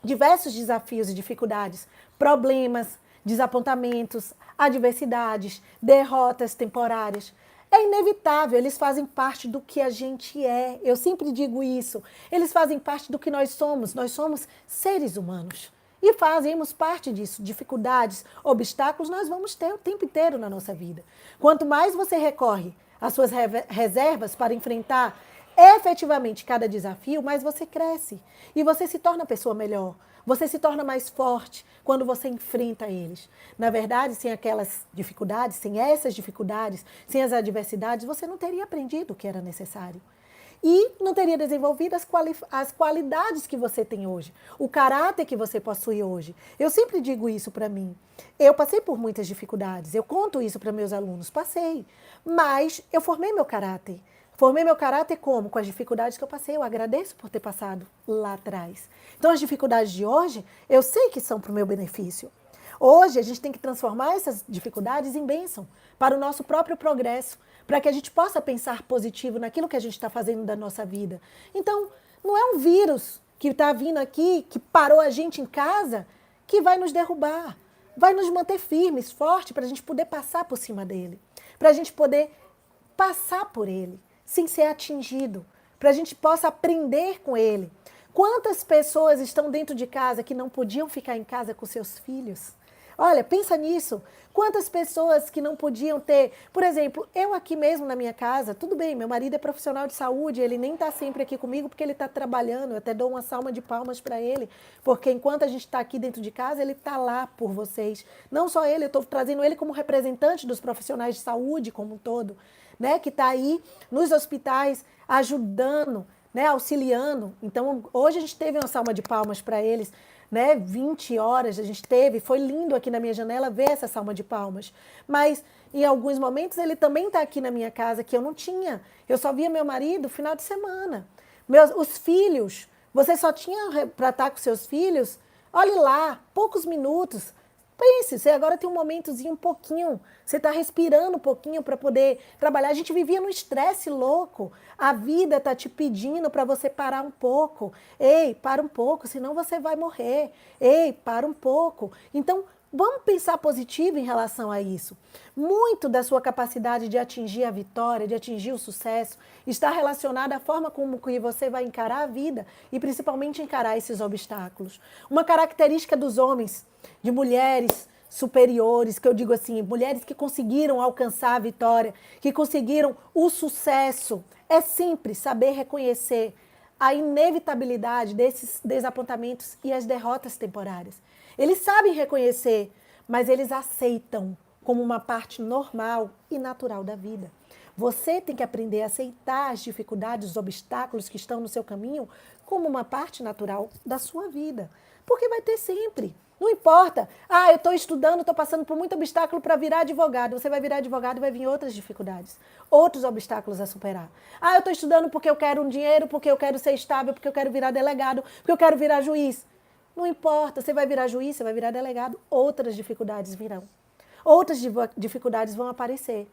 diversos desafios e dificuldades, problemas, desapontamentos, adversidades, derrotas temporárias. É inevitável, eles fazem parte do que a gente é. Eu sempre digo isso. Eles fazem parte do que nós somos. Nós somos seres humanos. E fazemos parte disso. Dificuldades, obstáculos, nós vamos ter o tempo inteiro na nossa vida. Quanto mais você recorre às suas reservas para enfrentar efetivamente cada desafio, mais você cresce. E você se torna uma pessoa melhor. Você se torna mais forte quando você enfrenta eles. Na verdade, sem aquelas dificuldades, sem essas dificuldades, sem as adversidades, você não teria aprendido o que era necessário. E não teria desenvolvido as qualidades que você tem hoje, o caráter que você possui hoje. Eu sempre digo isso para mim. Eu passei por muitas dificuldades, eu conto isso para meus alunos, passei. Mas eu formei meu caráter. Formei meu caráter como? Com as dificuldades que eu passei. Eu agradeço por ter passado lá atrás. Então, as dificuldades de hoje, eu sei que são para o meu benefício. Hoje, a gente tem que transformar essas dificuldades em bênção para o nosso próprio progresso, para que a gente possa pensar positivo naquilo que a gente está fazendo da nossa vida. Então, não é um vírus que está vindo aqui, que parou a gente em casa, que vai nos derrubar. Vai nos manter firmes, fortes, para a gente poder passar por cima dele. Para a gente poder passar por ele, sem ser atingido. Para a gente possa aprender com ele. Quantas pessoas estão dentro de casa que não podiam ficar em casa com seus filhos? Olha, pensa nisso. Quantas pessoas que não podiam ter... Por exemplo, eu aqui mesmo na minha casa, tudo bem, meu marido é profissional de saúde, ele nem está sempre aqui comigo porque ele está trabalhando, eu até dou uma salva de palmas para ele, porque enquanto a gente está aqui dentro de casa, ele está lá por vocês. Não só ele, eu estou trazendo ele como representante dos profissionais de saúde como um todo, né, que está aí nos hospitais ajudando, né, auxiliando. Então, hoje a gente teve uma salva de palmas para eles, né, 20 horas a gente teve, foi lindo aqui na minha janela ver essa salva de palmas. Mas, em alguns momentos, ele também está aqui na minha casa, que eu não tinha. Eu só via meu marido no final de semana. Os filhos, você só tinha para estar com seus filhos, olhe lá, poucos minutos. Pense, você agora tem um momentozinho, um pouquinho, você está respirando um pouquinho para poder trabalhar. A gente vivia num estresse louco. A vida está te pedindo para você parar um pouco. Ei, para um pouco, senão você vai morrer. Ei, para um pouco. Então, vamos pensar positivo em relação a isso. Muito da sua capacidade de atingir a vitória, de atingir o sucesso, está relacionada à forma como que você vai encarar a vida e principalmente encarar esses obstáculos. Uma característica dos homens, de mulheres superiores, que eu digo assim, mulheres que conseguiram alcançar a vitória, que conseguiram o sucesso, é sempre saber reconhecer a inevitabilidade desses desapontamentos e as derrotas temporárias. Eles sabem reconhecer, mas eles aceitam como uma parte normal e natural da vida. Você tem que aprender a aceitar as dificuldades, os obstáculos que estão no seu caminho como uma parte natural da sua vida. Porque vai ter sempre. Não importa. Eu estou estudando, estou passando por muito obstáculo para virar advogado. Você vai virar advogado e vai vir outras dificuldades, outros obstáculos a superar. Eu estou estudando porque eu quero um dinheiro, porque eu quero ser estável, porque eu quero virar delegado, porque eu quero virar juiz. Não importa, você vai virar juiz, você vai virar delegado, outras dificuldades virão. Outras dificuldades vão aparecer.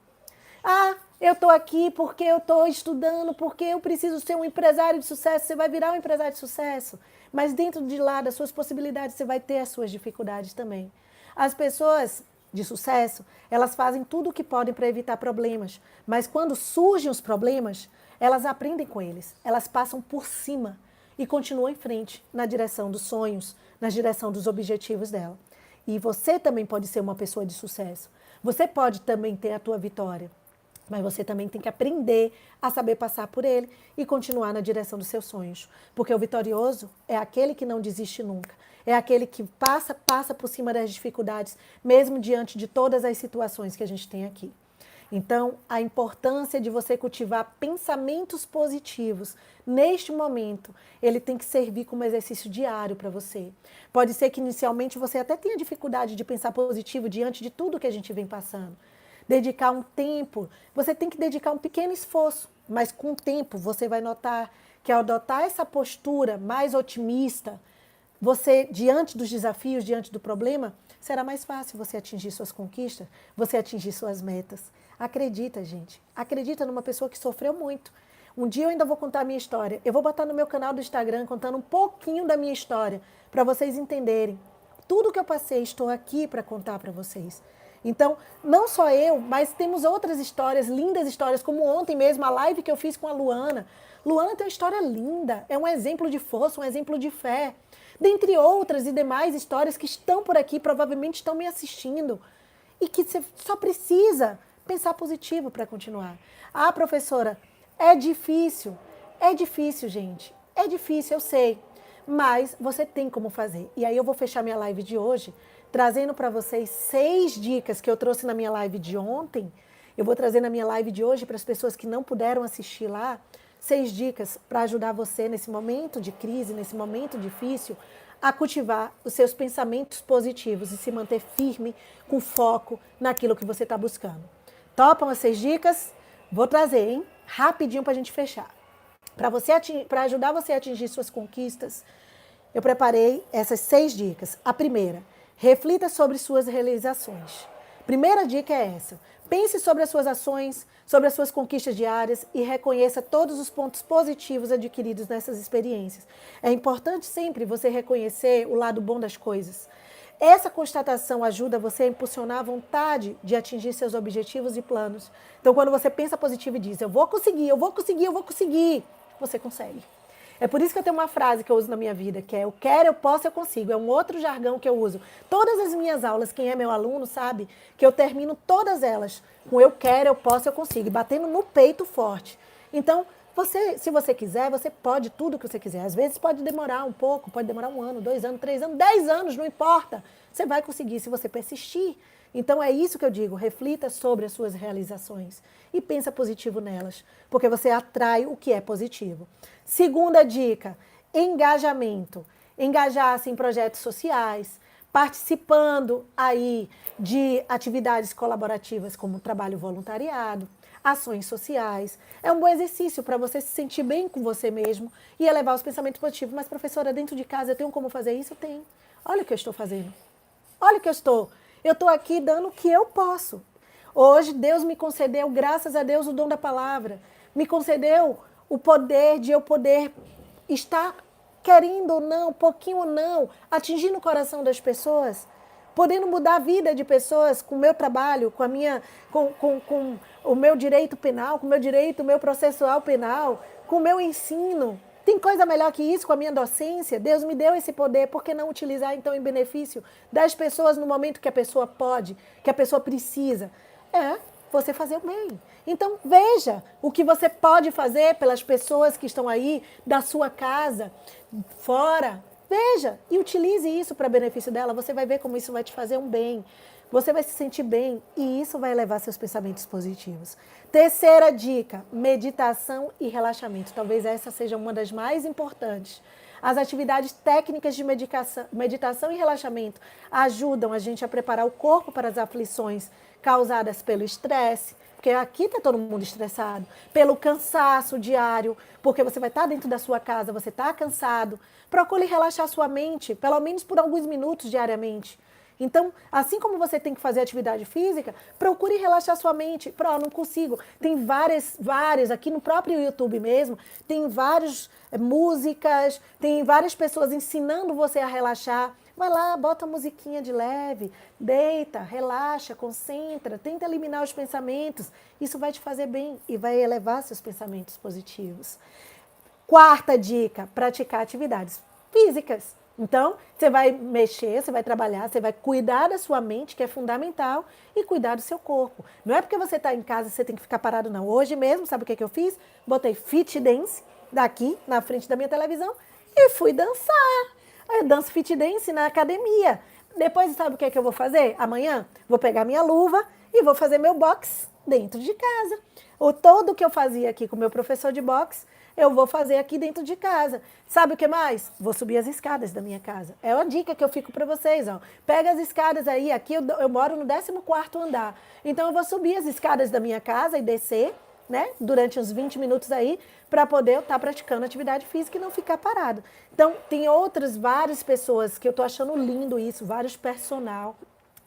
Eu estou aqui porque eu estou estudando, porque eu preciso ser um empresário de sucesso. Você vai virar um empresário de sucesso. Mas dentro de lá, das suas possibilidades, você vai ter as suas dificuldades também. As pessoas de sucesso, elas fazem tudo o que podem para evitar problemas. Mas quando surgem os problemas, elas aprendem com eles. Elas passam por cima e continuam em frente, na direção dos sonhos, na direção dos objetivos dela. E você também pode ser uma pessoa de sucesso. Você pode também ter a tua vitória. Mas você também tem que aprender a saber passar por ele e continuar na direção dos seus sonhos. Porque o vitorioso é aquele que não desiste nunca. É aquele que passa por cima das dificuldades, mesmo diante de todas as situações que a gente tem aqui. Então, a importância de você cultivar pensamentos positivos neste momento, ele tem que servir como exercício diário para você. Pode ser que inicialmente você até tenha dificuldade de pensar positivo diante de tudo que a gente vem passando. Dedicar um tempo, você tem que dedicar um pequeno esforço, mas com o tempo você vai notar que ao adotar essa postura mais otimista, você, diante dos desafios, diante do problema, será mais fácil você atingir suas conquistas, você atingir suas metas. Acredita, gente. Acredita numa pessoa que sofreu muito. Um dia eu ainda vou contar a minha história. Eu vou botar no meu canal do Instagram contando um pouquinho da minha história, para vocês entenderem. Tudo que eu passei, estou aqui para contar para vocês. Então, não só eu, mas temos outras histórias, lindas histórias, como ontem mesmo, a live que eu fiz com a Luana. Luana tem uma história linda, é um exemplo de força, um exemplo de fé. Dentre outras e demais histórias que estão por aqui, provavelmente estão me assistindo. E que você só precisa pensar positivo para continuar. Professora, é difícil, gente. É difícil, eu sei. Mas você tem como fazer. E aí eu vou fechar minha live de hoje trazendo para vocês 6 dicas que eu trouxe na minha live de ontem. Eu vou trazer na minha live de hoje para as pessoas que não puderam assistir lá, 6 dicas para ajudar você nesse momento de crise, nesse momento difícil, a cultivar os seus pensamentos positivos e se manter firme, com foco naquilo que você está buscando. Topam as 6 dicas? Vou trazer, hein? Rapidinho para a gente fechar. Para ajudar você a atingir suas conquistas, eu preparei essas 6 dicas. A primeira, reflita sobre suas realizações. Primeira dica é essa. Pense sobre as suas ações, sobre as suas conquistas diárias e reconheça todos os pontos positivos adquiridos nessas experiências. É importante sempre você reconhecer o lado bom das coisas. Essa constatação ajuda você a impulsionar a vontade de atingir seus objetivos e planos. Então, quando você pensa positivo e diz, eu vou conseguir, eu vou conseguir, eu vou conseguir, você consegue. É por isso que eu tenho uma frase que eu uso na minha vida, que é eu quero, eu posso, eu consigo. É um outro jargão que eu uso. Todas as minhas aulas, quem é meu aluno sabe que eu termino todas elas com eu quero, eu posso, eu consigo, batendo no peito forte. Então, se você quiser, você pode tudo que você quiser. Às vezes pode demorar um pouco, pode demorar 1 ano, 2 anos, 3 anos, 10 anos, não importa. Você vai conseguir se você persistir. Então é isso que eu digo, reflita sobre as suas realizações e pensa positivo nelas, porque você atrai o que é positivo. Segunda dica, engajamento. Engajar-se em projetos sociais, participando aí de atividades colaborativas como trabalho voluntariado, ações sociais. É um bom exercício para você se sentir bem com você mesmo e elevar os pensamentos positivos. Mas, professora, dentro de casa eu tenho como fazer isso? Eu tenho. Olha o que eu estou fazendo. Olha o que eu estou. Eu estou aqui dando o que eu posso. Hoje, Deus me concedeu, graças a Deus, o dom da palavra. Me concedeu o poder de eu poder estar querendo ou não, pouquinho ou não, atingindo o coração das pessoas, podendo mudar a vida de pessoas com o meu trabalho, com o meu direito penal, com o meu direito, o meu processual penal, com o meu ensino. Tem coisa melhor que isso com a minha docência? Deus me deu esse poder, por que não utilizar então em benefício das pessoas no momento que a pessoa pode, que a pessoa precisa? É você fazer o bem. Então veja o que você pode fazer pelas pessoas que estão aí da sua casa, fora. Veja e utilize isso para benefício dela. Você vai ver como isso vai te fazer um bem. Você vai se sentir bem e isso vai elevar seus pensamentos positivos. Terceira dica, meditação e relaxamento. Talvez essa seja uma das mais importantes. As atividades técnicas de meditação e relaxamento ajudam a gente a preparar o corpo para as aflições causadas pelo estresse, porque aqui está todo mundo estressado, pelo cansaço diário, porque você vai estar dentro da sua casa, você está cansado. Procure relaxar sua mente, pelo menos por alguns minutos diariamente. Então, assim como você tem que fazer atividade física, procure relaxar sua mente. Não consigo. Tem várias, aqui no próprio YouTube mesmo, tem várias músicas, tem várias pessoas ensinando você a relaxar. Vai lá, bota a musiquinha de leve, deita, relaxa, concentra, tenta eliminar os pensamentos. Isso vai te fazer bem e vai elevar seus pensamentos positivos. Quarta dica, praticar atividades físicas. Então, você vai mexer, você vai trabalhar, você vai cuidar da sua mente, que é fundamental, e cuidar do seu corpo. Não é porque você está em casa que você tem que ficar parado, não. Hoje mesmo, sabe o que eu fiz? Botei fit dance daqui, na frente da minha televisão, e fui dançar. Eu danço fit dance na academia. Depois, sabe o que eu vou fazer? Amanhã, vou pegar minha luva e vou fazer meu boxe dentro de casa. Todo o que eu fazia aqui com o meu professor de boxe, eu vou fazer aqui dentro de casa. Sabe o que mais? Vou subir as escadas da minha casa. É uma dica que eu fico para vocês. Ó. Pega as escadas aí. Aqui eu moro no 14º andar. Então, eu vou subir as escadas da minha casa e descer, né, durante uns 20 minutos aí, para poder estar praticando atividade física e não ficar parado. Então, tem várias pessoas que eu estou achando lindo isso, vários personal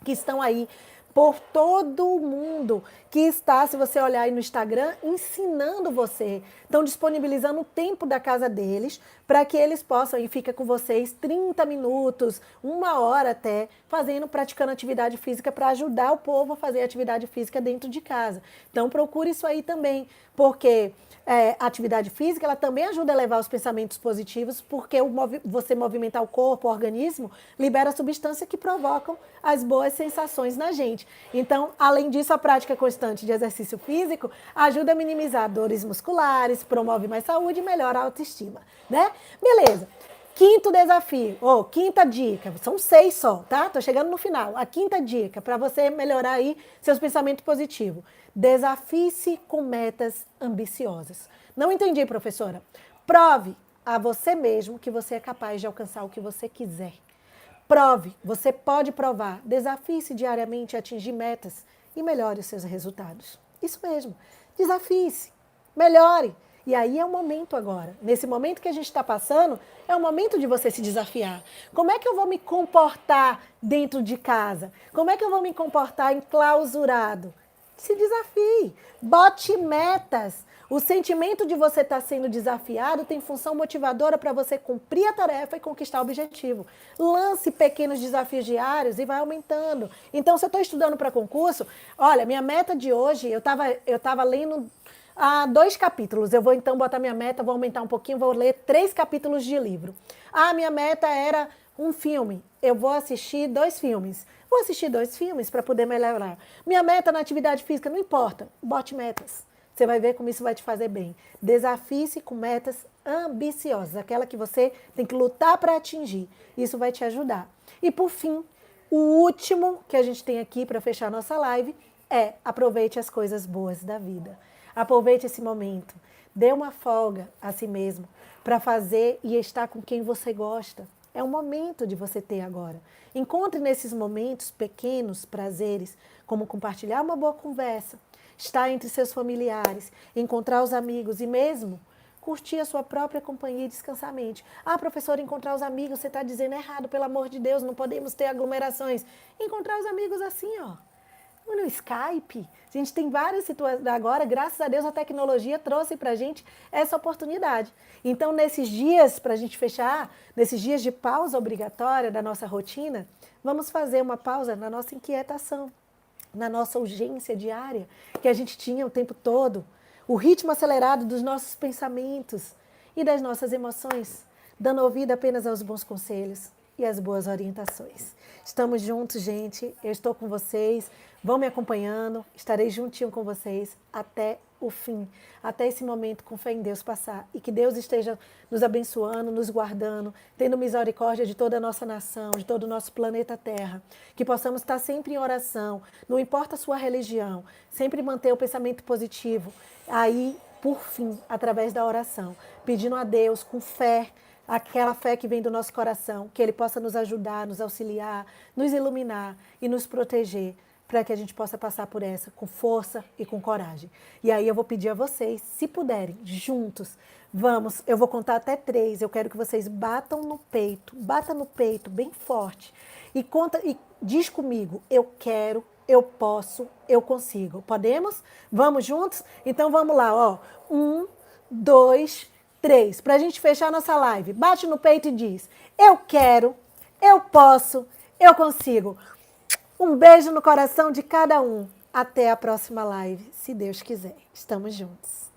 que estão aí por todo o mundo, que está, se você olhar aí no Instagram, ensinando você. Estão disponibilizando o tempo da casa deles para que eles possam, e fica com vocês 30 minutos, 1 hora até, praticando atividade física para ajudar o povo a fazer atividade física dentro de casa. Então procure isso aí também, porque a atividade física ela também ajuda a levar os pensamentos positivos, porque você movimentar o corpo, o organismo, libera substâncias que provocam as boas sensações na gente. Então, além disso, a prática constante de exercício físico ajuda a minimizar dores musculares, promove mais saúde e melhora a autoestima, né? Beleza. Quinto desafio, quinta dica, são 6 só, tá? Tô chegando no final. A quinta dica para você melhorar aí seus pensamentos positivos. Desafie-se com metas ambiciosas. Não entendi, professora. Prove a você mesmo que você é capaz de alcançar o que você quiser. Prove, você pode provar. Desafie-se diariamente a atingir metas e melhore os seus resultados. Isso mesmo. Desafie-se, melhore. E aí é o momento agora. Nesse momento que a gente está passando, é o momento de você se desafiar. Como é que eu vou me comportar dentro de casa? Como é que eu vou me comportar enclausurado? Se desafie. Bote metas. O sentimento de você estar sendo desafiado tem função motivadora para você cumprir a tarefa e conquistar o objetivo. Lance pequenos desafios diários e vai aumentando. Então, se eu estou estudando para concurso, olha, minha meta de hoje, eu tava lendo 2 capítulos. Eu vou então botar minha meta, vou aumentar um pouquinho, vou ler 3 capítulos de livro. Minha meta era um filme. Eu vou assistir 2 filmes. Vou assistir 2 filmes para poder melhorar. Minha meta na atividade física, não importa. Bote metas. Você vai ver como isso vai te fazer bem. Desafie-se com metas ambiciosas, aquela que você tem que lutar para atingir. Isso vai te ajudar. E por fim, o último que a gente tem aqui para fechar nossa live é aproveite as coisas boas da vida. Aproveite esse momento. Dê uma folga a si mesmo para fazer e estar com quem você gosta. É o momento de você ter agora. Encontre nesses momentos pequenos prazeres, como compartilhar uma boa conversa, estar entre seus familiares, encontrar os amigos e mesmo curtir a sua própria companhia e descansar a mente. Professora, encontrar os amigos, você está dizendo errado, pelo amor de Deus, não podemos ter aglomerações. Encontrar os amigos assim, ó. No Skype, a gente tem várias situações. Agora, graças a Deus, a tecnologia trouxe para a gente essa oportunidade. Então, nesses dias, para a gente fechar, nesses dias de pausa obrigatória da nossa rotina, vamos fazer uma pausa na nossa inquietação, na nossa urgência diária, que a gente tinha o tempo todo, o ritmo acelerado dos nossos pensamentos e das nossas emoções, dando ouvido apenas aos bons conselhos e às boas orientações. Estamos juntos, gente. Eu estou com vocês. Vão me acompanhando. Estarei juntinho com vocês até o fim, até esse momento com fé em Deus passar. E que Deus esteja nos abençoando, nos guardando, tendo misericórdia de toda a nossa nação, de todo o nosso planeta Terra. Que possamos estar sempre em oração, não importa a sua religião, sempre manter o pensamento positivo. Aí, por fim, através da oração, pedindo a Deus com fé, aquela fé que vem do nosso coração, que Ele possa nos ajudar, nos auxiliar, nos iluminar e nos proteger, para que a gente possa passar por essa com força e com coragem. E aí eu vou pedir a vocês, se puderem, juntos, vamos, eu vou contar até 3, eu quero que vocês batam no peito bem forte, e diz comigo, eu quero, eu posso, eu consigo. Podemos? Vamos juntos? Então vamos lá, ó. 1, 2, 3. Para a gente fechar nossa live, bate no peito e diz, eu quero, eu posso, eu consigo. Um beijo no coração de cada um. Até a próxima live, se Deus quiser. Estamos juntos.